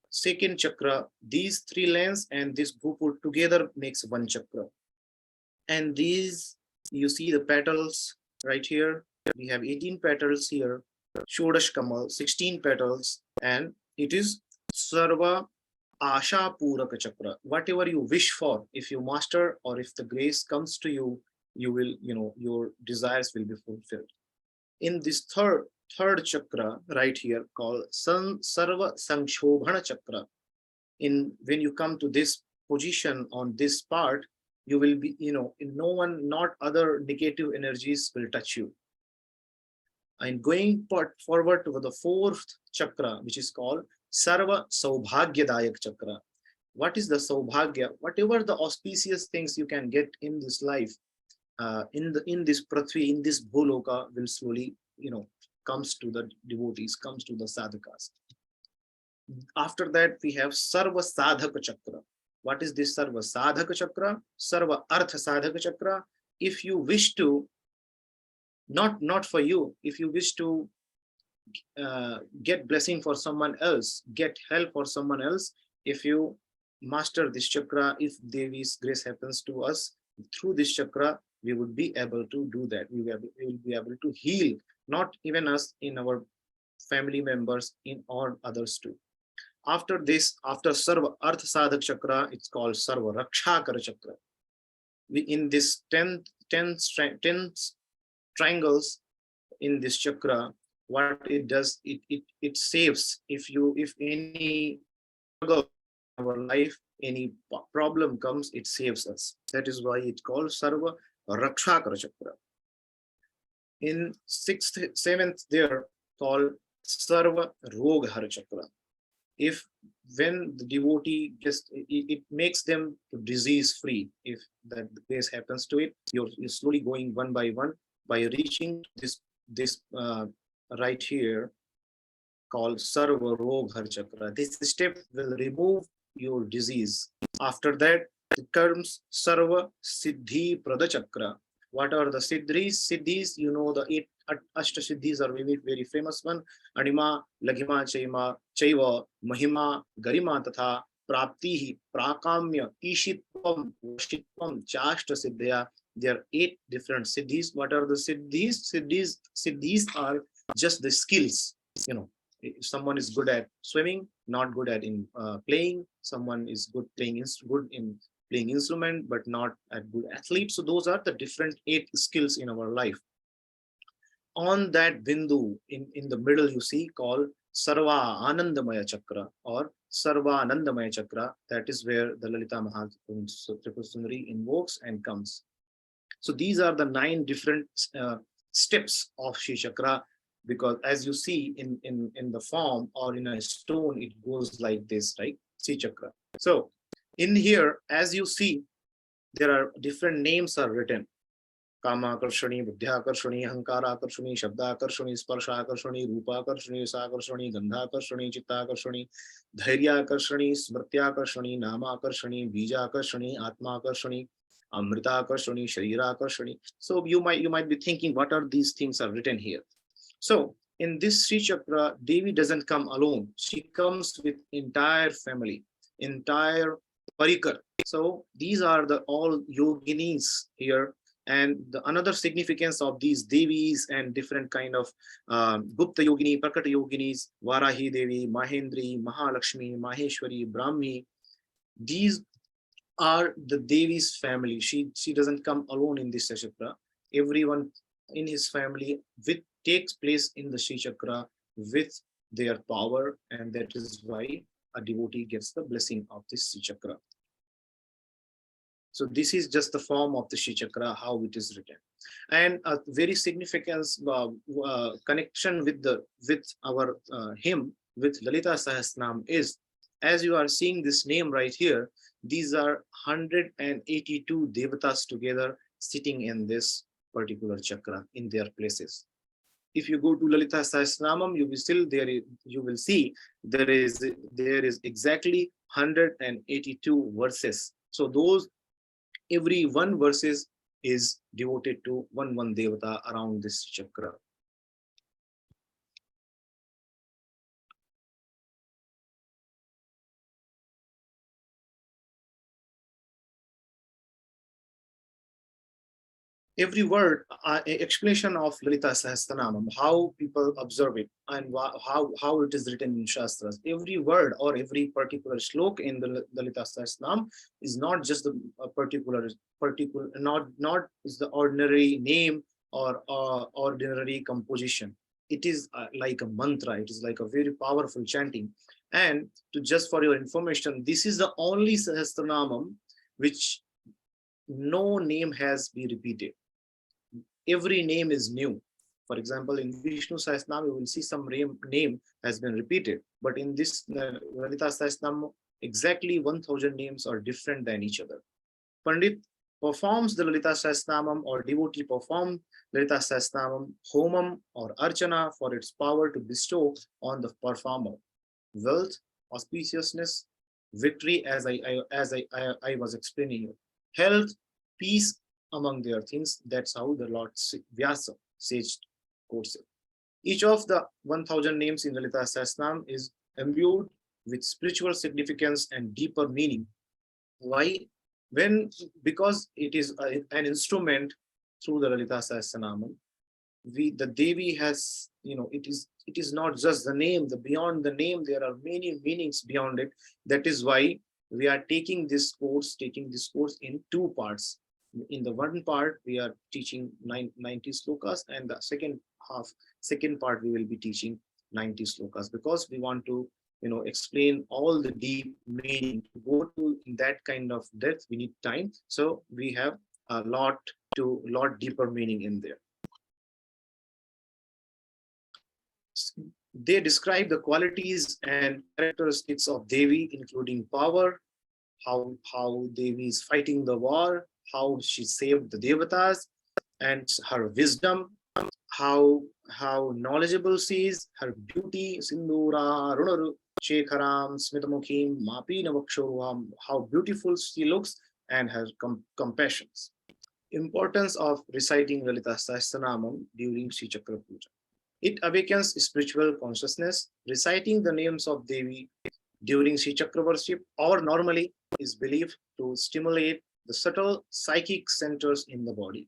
Second chakra, these 3 lines and this bhupur together makes 1 chakra. And these, you see the petals right here. We have 18 petals here. Shodash Kamal, 16 petals, and it is Sarva Asha Puraka Chakra. Whatever you wish for, if you master or if the grace comes to you, you will, your desires will be fulfilled. In this third chakra right here called Sarva Samshobhana Chakra, when you come to this position on this part, you will be, not other negative energies will touch you. And going forward to the 4th chakra, which is called Sarva Saubhagyadayak Chakra. What is the Saubhagya? Whatever the auspicious things you can get in this life, in this Prithvi, in this Bhuloka, will slowly, comes to the devotees, comes to the sadhakas. After that, we have Sarva Sadhaka Chakra. What is this Sarva Sadhaka Chakra? Sarva Artha Sadhaka Chakra. If you wish to, not for you, if you wish to get blessing for someone else, get help for someone else, if you master this chakra, if Devi's grace happens to us through this chakra, we would be able to do that. We will be able to heal, not even us, in our family members, in all others too. After this, after Sarva Artha Sadhak Chakra, it's called Sarva Rakshakara Chakra. In this 10 triangles in this chakra, what it does, it saves. If any struggle in our life, any problem comes, it saves us. That is why it's called Sarva Rakshakara Chakra. In 6th, 7th, there called Sarva Roghara Chakra. When the devotee it makes them disease free. If that grace happens to it, you're slowly going one by one by reaching this right here called Sarva Roghara Chakra. This step will remove your disease. After that, it comes Sarva Siddhi Prada Chakra. What are the Siddhis? Siddhis, the 8 Ashta Siddhis are very, very famous one. Anima, Laghima, Chaiva, Mahima, Garima, Tatha, Praptihi, Prakamya, Ishitvam, Vashitvam, Chashta Siddhya. There are 8 different Siddhis. What are the Siddhis? Siddhis are just the skills. If someone is good at swimming, not good at playing. Someone is good in playing instrument, but not a good athlete. So those are the different 8 skills in our life. On that Bindu, in the middle, you see called Sarva Anandamaya Chakra or Sarva Anandamaya Chakra. That is where the Lalita Triputa Sundari invokes and comes. So these are the 9 different steps of Sri Chakra, because as you see in the form or in a stone, it goes like this, right? Sri Chakra. So in here, as you see, there are different names are written. Kama Akarshani, Buddhya Akarshani, Hankara Akarshani, Shabda Akarshani, Sparsha Akarshani, Rupa Akarshani, Sa Akarshani, Gandha Akarshani, Chitta Akarshani, Dhairya Akarshani, Smritya Akarshani, Nama Akarshani, Bija Akarshani, Atma Akarshani, Amrita Akarshani, Sharira Akarshani. So you might be thinking, what are these things are written here? So in this Sri Chakra, Devi doesn't come alone. She comes with entire family, entire parikar. So these are the all yoginis here. And another significance of these Devis and different kind of Gupta Yogini, Prakata Yoginis, Varahi Devi, Mahendri, Mahalakshmi, Maheshwari, Brahmi, these are the Devi's family. She doesn't come alone in this chakra. Everyone in his family takes place in the Sri Chakra with their power, and that is why a devotee gets the blessing of this Sri Chakra. So this is just the form of the Sri Chakra, how it is written. And a very significant connection with our hymn, with Lalita Sahasranam is as you are seeing this name right here, these are 182 devatas together sitting in this particular chakra in their places. If you go to Lalita Sahasranamam, you will still you will see there is exactly 182 verses. So those every one verses is devoted to one devata around this chakra. Every word, explanation of Lalita Sahasranamam, how people observe it and how it is written in Shastras. Every word or every particular slok in the Lalita Sahasranam is not just the particular, not is the ordinary name or ordinary composition. It is like a mantra. It is like a very powerful chanting. And to just for your information, this is the only Sahasranamam which no name has been repeated. Every name is new. For example, in Vishnu Sahasranam, you will see some name has been repeated. But in this Lalita Sahasranam, exactly 1000 names are different than each other. Pandit performs the Lalita Sahasranam, or devotee performs Lalita Sahasranam, homam or archana, for its power to bestow on the performer wealth, auspiciousness, victory, as I was explaining you, health, peace among their things. That's how the Lord Vyasa sage quotes it. Each of the 1000 names in Lalita Sahasranam is imbued with spiritual significance and deeper meaning. Why? Because it is an instrument through the Lalita Sahasranam. The Devi has, it is not just the name. Beyond the name, there are many meanings beyond it. That is why we are taking this course in two parts. In the one part, we are teaching 90 slokas, and the second part, we will be teaching 90 slokas, because we want to, explain all the deep meaning. To go to that kind of depth, we need time. So we have a lot deeper meaning in there. They describe the qualities and characteristics of Devi, including power, how Devi is fighting the war, how she saved the devatas, and her wisdom, how knowledgeable she is, her beauty, Sindura, Runaru, Shekharam, Smitamukhim, Mapi Navakshoruham, how beautiful she looks, and her compassions. Importance of reciting Lalita Sahasranamam during Sri Chakra Puja. It awakens spiritual consciousness. Reciting the names of Devi during Sri Chakra worship or normally is believed to stimulate the subtle psychic centers in the body,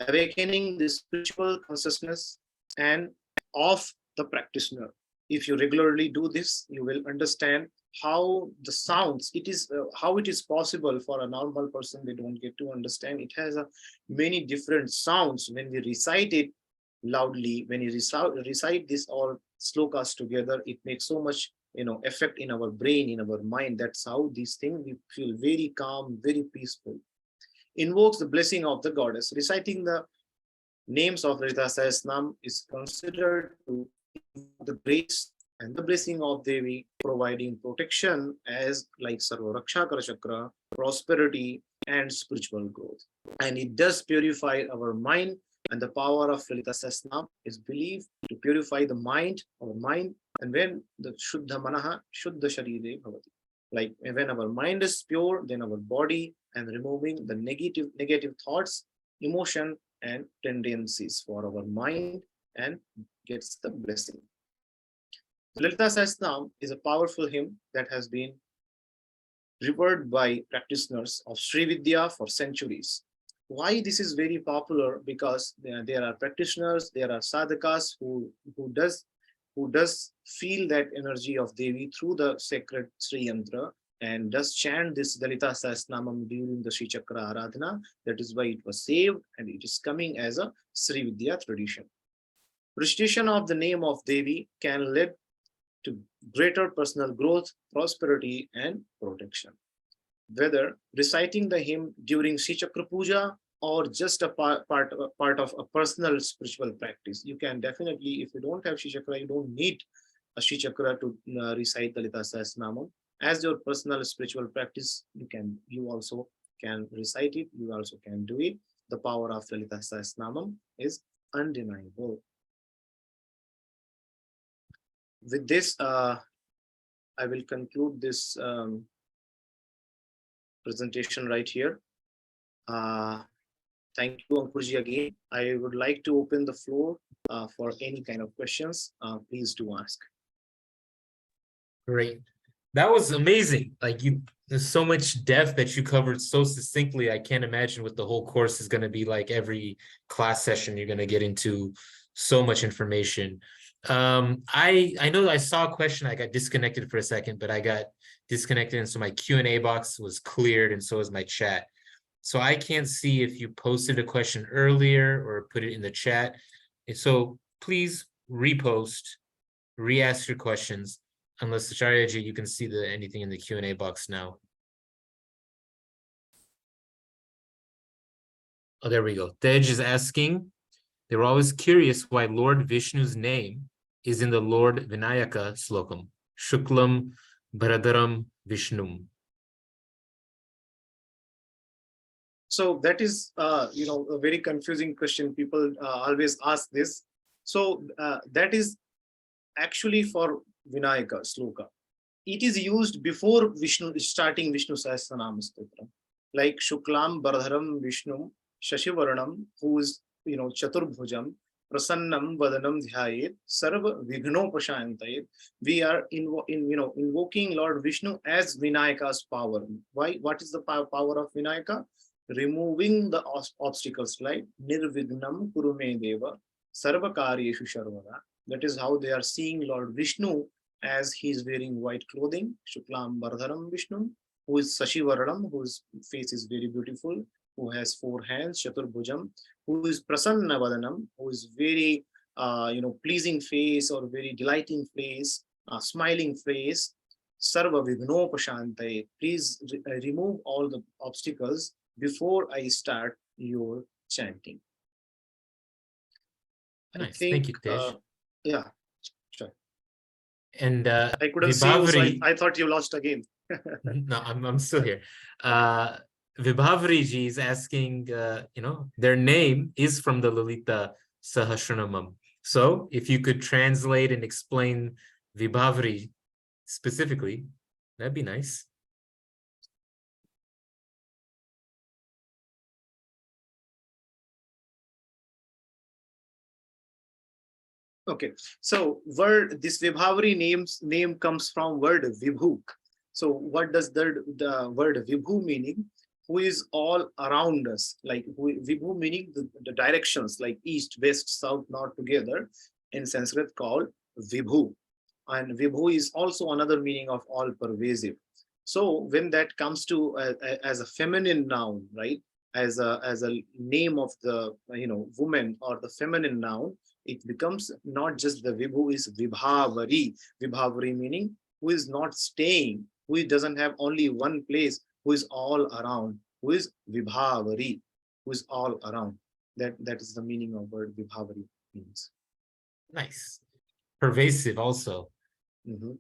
awakening the spiritual consciousness and of the practitioner. If you regularly do this, you will understand how the sounds, how it is possible for a normal person. They don't get to understand. It has many different sounds when we recite it loudly. When you recite this all slokas together, it makes so much effect in our brain, in our mind. That's how these things, we feel very calm, very peaceful. Invokes the blessing of the goddess. Reciting the names of Lalita Sahasranam is considered to the grace and the blessing of Devi, providing protection as like Sarva Rakshakara Chakra, prosperity and spiritual growth. And it does purify our mind, and the power of Lalita Sahasranam is believed to purify the mind, our mind. And when the Shuddha Manaha, Shuddha Sharire Bhavati. Like when our mind is pure, then our body, and removing the negative thoughts, emotion, and tendencies for our mind, and gets the blessing. Lalita Sahasranam is a powerful hymn that has been revered by practitioners of Sri Vidya for centuries. Why this is very popular? Because there are practitioners, there are sadhakas who does feel that energy of Devi through the sacred Sri Yantra, and does chant this Lalita Sahasranamam during the Sri Chakra Aradhana. That is why it was saved, and it is coming as a Sri Vidya tradition. Recitation of the name of Devi can lead to greater personal growth, prosperity, and protection. Whether reciting the hymn during Sri Chakra Puja or just a part of a personal spiritual practice, you can definitely, if you don't have Sri Chakra, you don't need Sri Chakra to recite the Lalita Sahasranamam. As your personal spiritual practice, you also can recite it, you also can do it. The power of Lalita Sahasranamam is undeniable. With this, I will conclude this presentation right here. Thank you, Ankurji, again. I would like to open the floor for any kind of questions. Please do ask. Great. That was amazing. Like there's so much depth that you covered so succinctly. I can't imagine what the whole course is going to be like. Every class session, you're going to get into so much information. I know I saw a question. I got disconnected for a second, but I got disconnected, and so my Q&A box was cleared, and so was my chat. So I can't see if you posted a question earlier or put it in the chat. And so please repost, re-ask your questions. Unless Acharyaji, you can see anything in the Q&A box now. Oh, there we go. Tej is asking, they were always curious why Lord Vishnu's name is in the Lord Vinayaka slokam, Shuklam Bharadaram Vishnum. So that is, a very confusing question. People always ask this. So that is actually for Vinayaka sloka. It is used before Vishnu, starting Vishnu Sahasranama Stotra. Like Shuklam Bardharam Vishnu Shashivaranam, who is, Chaturbhujam, Prasannam Vadanam Dhyayet, Sarva Vigno Prashantayet. We are invoking Lord Vishnu as Vinayaka's power. Why? What is the power of Vinayaka? Removing the obstacles, like Nirvignam Kurume Deva, Sarva Karyeshu Sharvada. That is how they are seeing Lord Vishnu, as he is wearing white clothing, Shuklam Bardharam Vishnu, who is Sashivaranam, whose face is very beautiful, who has 4 hands, Chaturbhujam, who is Prasanna Vadanam, who is very, pleasing face or very delighting face, smiling face, Sarva Vigno Pashantaye. Please remove all the obstacles before I start your chanting. Nice. I think, thank you, Tej. Yeah, sure. And I couldn't see you, so Vibhavri, I thought you lost again. no, I'm still here. Vibhavri ji is asking, their name is from the Lalita Sahasranamam. So if you could translate and explain Vibhavri specifically, that'd be nice. Okay, so this Vibhavari name comes from word Vibhu. So what does the word Vibhu meaning? Who is all around us? Like Vibhu meaning the directions, like east, west, south, north together, in Sanskrit called Vibhu. And Vibhu is also another meaning of all pervasive. So when that comes to as a feminine noun, right? As a name of the woman or the feminine noun, it becomes not just the Vibhu, is Vibhavari. Vibhavari meaning who is not staying, who doesn't have only one place, who is all around, who is Vibhavari, who is all around. That is the meaning of word Vibhavari means. Nice. Pervasive also. Mm-hmm.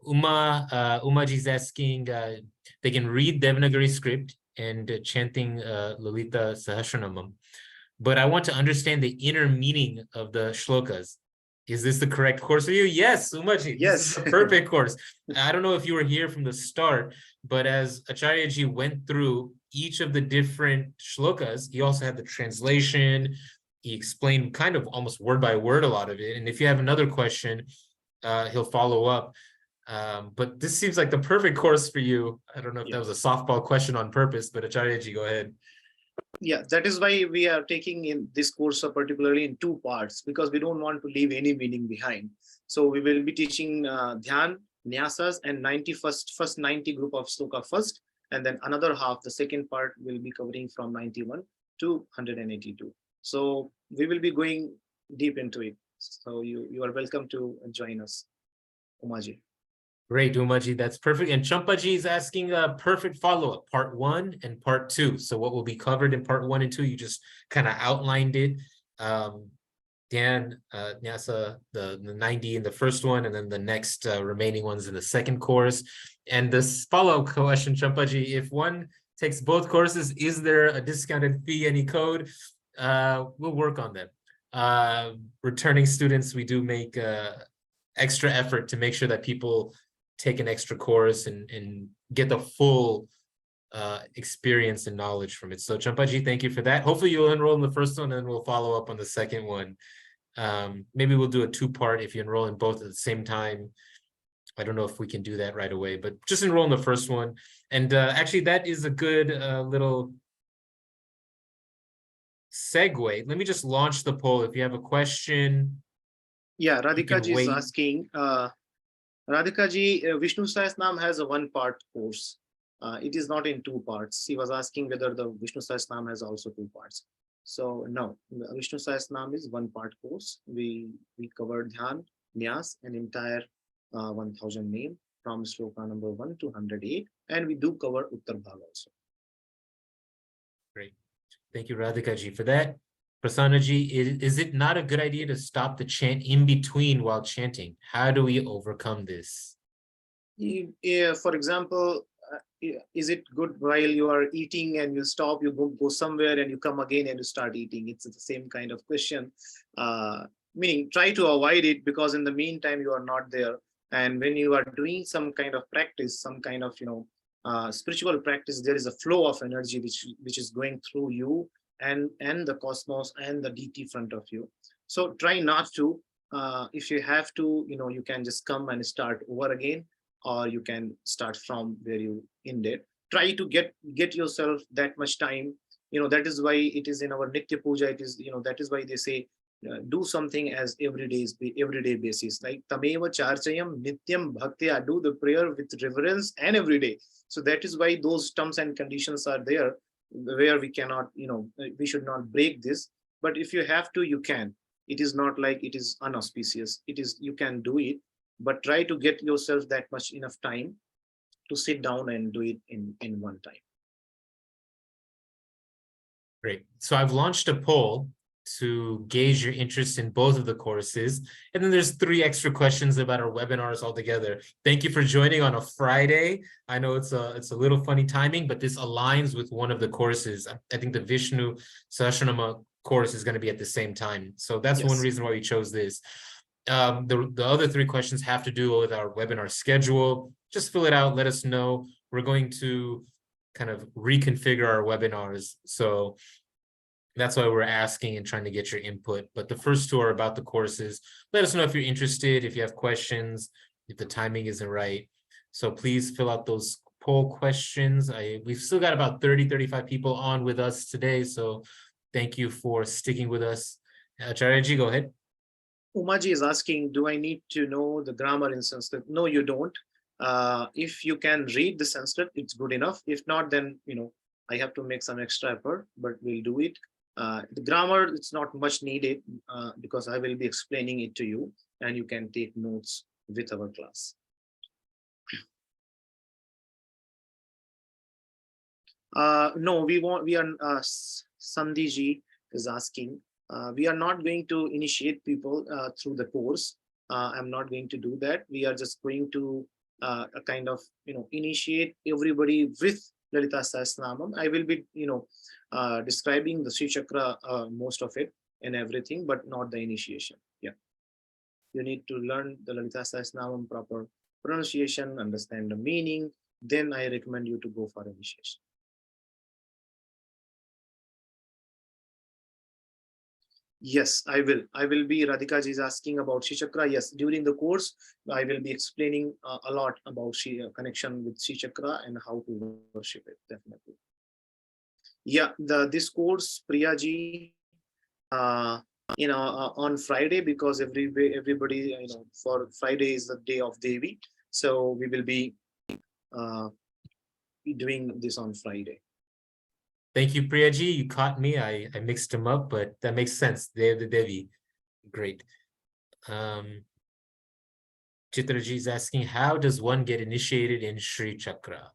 Umaji is asking, they can read Devanagari script and chanting Lalita Sahasranamam, but I want to understand the inner meaning of the shlokas. Is this the correct course for you? Yes, Umaji. Yes. This is the perfect course. I don't know if you were here from the start, but as Acharyaji went through each of the different shlokas, he also had the translation. He explained kind of almost word by word a lot of it. And if you have another question, he'll follow up. But this seems like the perfect course for you. I don't know if that was a softball question on purpose, but Acharyaji, go ahead. Yeah, that is why we are taking in this course particularly in 2 parts, because we don't want to leave any meaning behind. So we will be teaching Dhyan, Nyasas, and first 90 group of sloka first, and then another half, the second part, will be covering from 91 to 182. So we will be going deep into it. So you are welcome to join us, Umaji. Great, Umaji, that's perfect. And Champaji is asking a perfect follow-up, part 1 and part 2. So what will be covered in part 1 and 2, you just kind of outlined it. Dan, Nyasa, the 90 in the first one, and then the next remaining ones in the second course. And this follow-up question, Champaji, if one takes both courses, is there a discounted fee, any code? We'll work on that. Returning students, we do make extra effort to make sure that people take an extra course and get the full experience and knowledge from it. So Champaji, thank you for that. Hopefully you'll enroll in the first one and we'll follow up on the second one. Maybe we'll do a two-part if you enroll in both at the same time. I don't know if we can do that right away, but just enroll in the first one. And actually that is a good little segue. Let me just launch the poll. If you have a question. Yeah, Radhika ji is wait. asking, Radhika ji, Vishnu Sahasranam has a one-part course. It is not in two parts. She was asking whether the Vishnu Sahasranam has also two parts. So no, the Vishnu Sahasranam is one-part course. We covered Dhyan, Nyas, an entire 1000 name from sloka number 1 to 108, and we do cover Uttar Bhag also. Great. Thank you, Radhika ji, for that. Prasanna ji, is it not a good idea to stop the chant in between while chanting? How do we overcome this? For example, is it good while you are eating and you stop, you go somewhere and you come again and you start eating? It's the same kind of question. Meaning try to avoid it, because in the meantime you are not there. And when you are doing some kind of practice, some kind of spiritual practice, there is a flow of energy which is going through you and the cosmos and the deity front of you. So try not to. If you have to, you can just come and start over again, or you can start from where you ended. Try to get yourself that much time. That is why it is in our Nitya Puja. It is, that is why they say do something as everyday basis. Like Tameva Charchayam Nityam Bhaktya, do the prayer with reverence and every day. So that is why those terms and conditions are there, where we cannot, we should not break this. But if you have to, you can. It is not like it is unauspicious. It is, you can do it, but try to get yourself that much enough time to sit down and do it in one time. Great. So I've launched a poll to gauge your interest in both of the courses. And then there's 3 extra questions about our webinars altogether. Thank you for joining on a Friday. I know it's a little funny timing, but this aligns with one of the courses. I think the Vishnu Sahasranama course is going to be at the same time. So that's one reason why we chose this. The other 3 questions have to do with our webinar schedule. Just fill it out. Let us know. We're going to kind of reconfigure our webinars. So that's why we're asking and trying to get your input. But the first 2 are about the courses. Let us know if you're interested, if you have questions, if the timing isn't right. So please fill out those poll questions. We've still got about 30-35 people on with us today. So thank you for sticking with us. Acharyaji, go ahead. Umaji is asking, do I need to know the grammar in Sanskrit? No, you don't. If you can read the Sanskrit, it's good enough. If not, then, I have to make some extra effort, but we'll do it. The grammar, it's not much needed because I will be explaining it to you and you can take notes with our class. No, we are, Sandhiji is asking, we are not going to initiate people through the course. I'm not going to do that. We are just going to kind of, initiate everybody with Lalita Sahasranamam. I will be, describing the Sri Chakra, most of it and everything, but not the initiation. Yeah. You need to learn the Lalita Sahasranamam proper pronunciation, understand the meaning. Then I recommend you to go for initiation. Yes, I will. I will be, Radhika ji is asking about Sri Chakra. Yes, during the course, I will be explaining a lot about connection with Sri Chakra and how to worship it, definitely. Yeah, this course, Priya ji, on Friday, because everybody, for Friday is the day of Devi. So we will be doing this on Friday. Thank you, Priyaji. You caught me. I mixed them up, but that makes sense. Day of the Devi. Great. Chitraji is asking, how does one get initiated in Sri Chakra?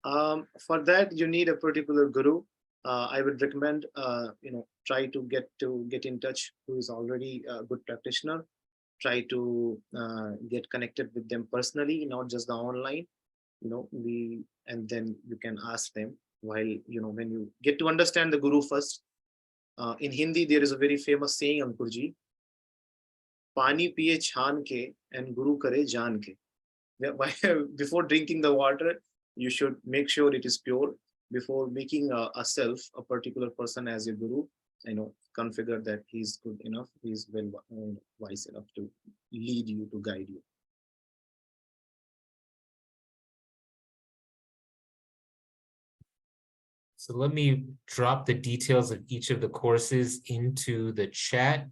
For that, you need a particular guru. I would recommend, try to get in touch who is already a good practitioner. Try to get connected with them personally, not just the online. And then you can ask them while when you get to understand the guru first. In Hindi, there is a very famous saying, Ankurji, Pani piye chhan ke and guru kare jaan ke. Before drinking the water, you should make sure it is pure. Before making a self, a particular person as a guru, configure that he's good enough, he's well wise enough to lead you, to guide you. So let me drop the details of each of the courses into the chat.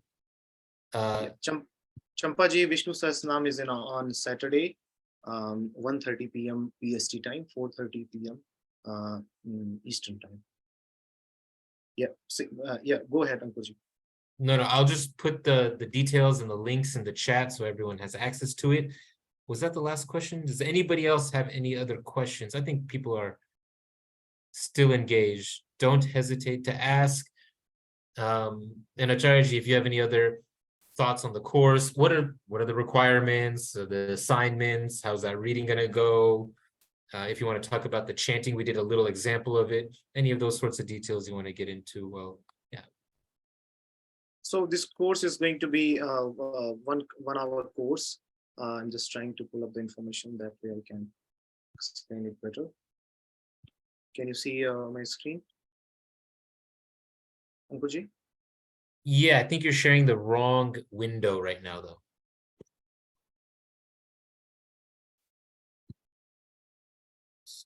Champaji Vishnu Sahasranam is on Saturday, 1:30 p.m. PST time, 4:30 p.m. Eastern time. Yeah, go ahead, Ankuji. No, I'll just put the details and the links in the chat so everyone has access to it. Was that the last question? Does anybody else have any other questions? I think people are still engaged. Don't hesitate to ask. And Acharyaji, if you have any other thoughts on the course, what are the requirements, the assignments, how's that reading going to go? If you want to talk about the chanting, we did a little example of it. Any of those sorts of details you want to get into? Well, yeah. So this course is going to be a 1 hour course. I'm just trying to pull up the information, that way I can explain it better. Can you see my screen, Ankuji? Yeah, I think you're sharing the wrong window right now, though.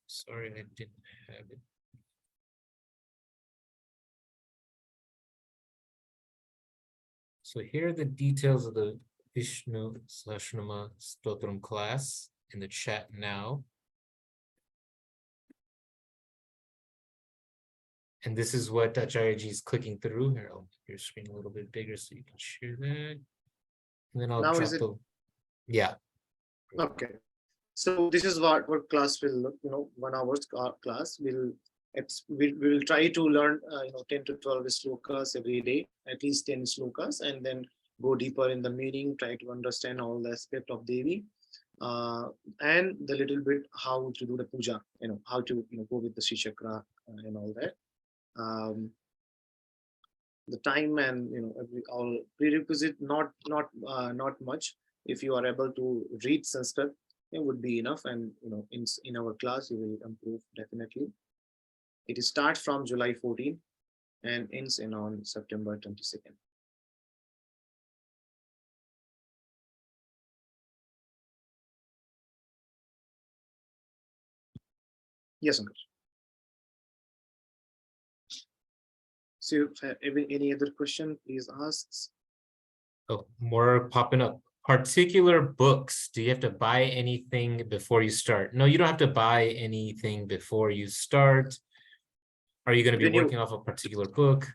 Sorry, I didn't have it. So here are the details of the Vishnu Sahasranama Stotram class in the chat now. And this is what Acharyaji is clicking through. Here, I'll make your screen a little bit bigger so you can share that. And then I'll Now drop the... Yeah. Okay. So this is what class will look, 1 hour's class. We will try to learn, 10 to 12 slokas every day, at least 10 slokas, and then go deeper in the meaning, try to understand all the aspect of Devi, and the little bit how to do the puja, how to go with the Sri Chakra and all that. The time and all prerequisite, not much. If you are able to read Sanskrit, it would be enough, and in our class you will improve definitely. It starts from July 14 and ends on September 22nd. Yes, Ankush. So if any other question, please ask. Oh, more popping up. Particular books. Do you have to buy anything before you start? No, you don't have to buy anything before you start. Are you going to be working off a particular book?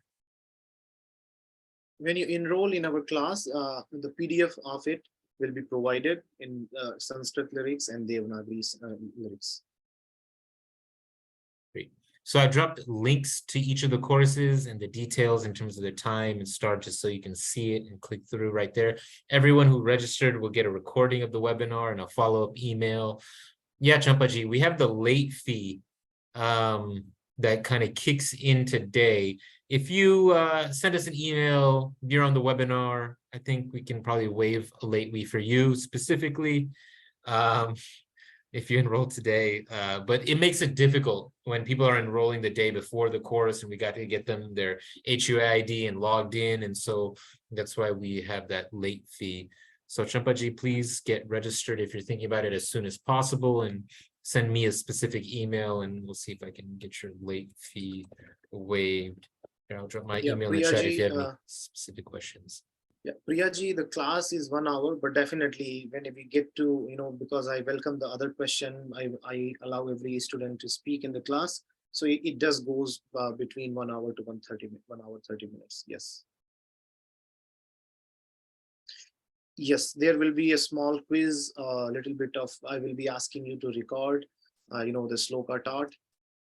When you enroll in our class, the PDF of it will be provided in Sanskrit lyrics and Devanagari lyrics. Great. So I dropped links to each of the courses and the details in terms of their time and start, just so you can see it and click through right there. Everyone who registered will get a recording of the webinar and a follow-up email. Yeah, Champaji, we have the late fee that kind of kicks in today. If you send us an email, you're on the webinar, I think we can probably waive a late fee for you specifically. If you enroll today, but it makes it difficult when people are enrolling the day before the course, and we got to get them their HUI ID and logged in, and so that's why we have that late fee. So Champaji, please get registered if you're thinking about it as soon as possible, and send me a specific email, and we'll see if I can get your late fee waived. Here, I'll drop my email in the chat if you have any specific questions. Yeah, Priyaji, the class is 1 hour, but definitely when we get to, because I welcome the other question, I allow every student to speak in the class. So it does goes between 1 hour to 1 hour 30 minutes. Yes. Yes, there will be a small quiz, a little bit of, I will be asking you to record, the sloka taught.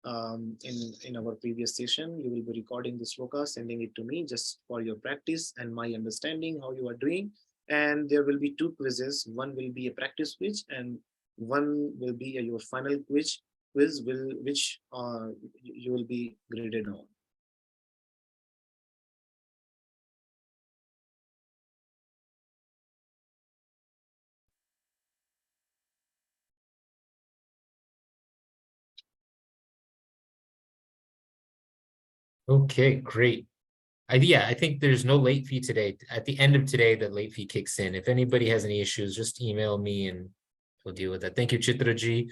in our previous session. You will be recording the sloka, sending it to me just for your practice and my understanding how you are doing. And there will be 2 quizzes. One will be a practice quiz, and one will be your final quiz which you will be graded on. Okay, great. I think there's no late fee today. At the end of today, the late fee kicks in. If anybody has any issues, just email me and we'll deal with that. Thank you, Chitraji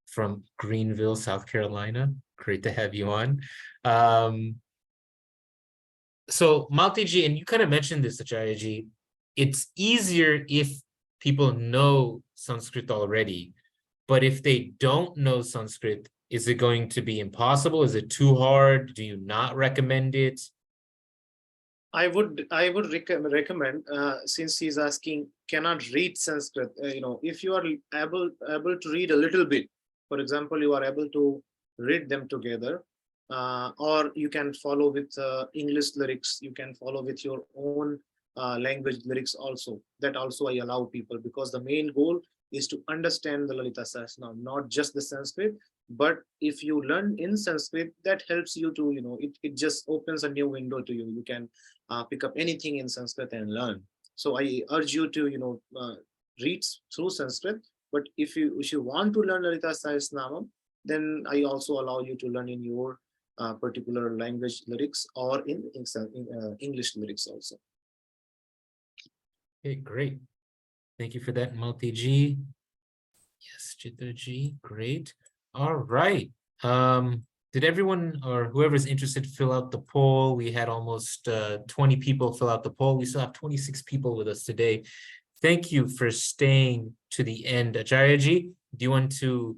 from Greenville, South Carolina. Great to have you on. So Maltiji, and you kind of mentioned this, Acharyaji, it's easier if people know Sanskrit already, but if they don't know Sanskrit, is it going to be impossible? Is it too hard? Do you not recommend it? I would recommend, since he's asking cannot read Sanskrit, if you are able to read a little bit, for example, you are able to read them together, or you can follow with English lyrics, you can follow with your own language lyrics also. That also I allow people, because the main goal is to understand the Lalita Sahasranam, not just the Sanskrit. But if you learn in Sanskrit, that helps you to, it just opens a new window to you. You can pick up anything in Sanskrit and learn. So I urge you to, read through Sanskrit. But if you want to learn Lalita Sahasranam, then I also allow you to learn in your particular language lyrics, or in English lyrics also. Okay, great. Thank you for that, Maltiji. Yes, Chitraji, great. All right. Did everyone or whoever's interested fill out the poll? We had almost 20 people fill out the poll. We still have 26 people with us today. Thank you for staying to the end. Acharyaji, do you want to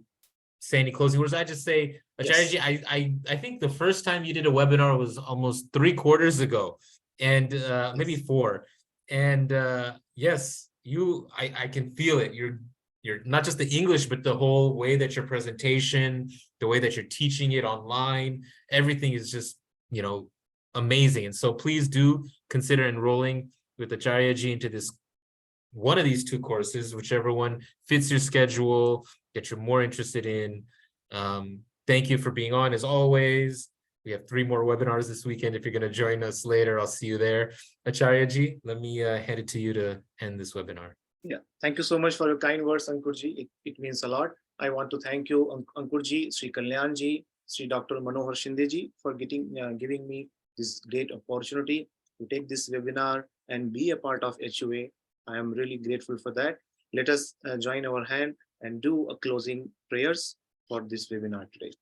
say any closing words? I just say, Acharyaji, yes. I think the first time you did a webinar was almost 3 quarters ago, and maybe 4. And yes, I can feel it. You're not just the English, but the whole way that your presentation, the way that you're teaching it online, everything is just, amazing. And so please do consider enrolling with Acharyaji into this one of these 2 courses, whichever one fits your schedule, that you're more interested in. Thank you for being on as always. We have 3 more webinars this weekend. If you're going to join us later, I'll see you there. Acharyaji, let me hand it to you to end this webinar. Yeah, thank you so much for your kind words, Ankurji. It means a lot. I want to thank you, Ankurji, Sri Kalyanji, Sri Dr. Manohar Shindeji, for giving me this great opportunity to take this webinar and be a part of HUA. I am really grateful for that. Let us join our hand and do a closing prayers for this webinar today.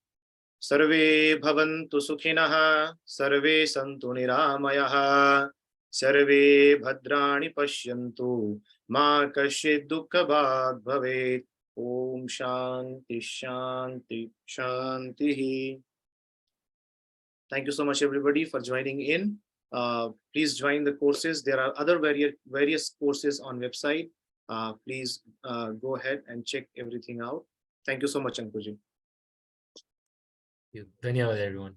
Sarve bhavantu sukhinah, sarve santu niramayah, sarve bhadrani pashyantu, ma kasyid dukkha bhag bhavet. Om Shanti Shanti Shanti. Thank you so much, everybody, for joining in. Please join the courses. There are other various courses on website. Please go ahead and check everything out. Thank you so much, Ankurji. Dhanyawad, everyone.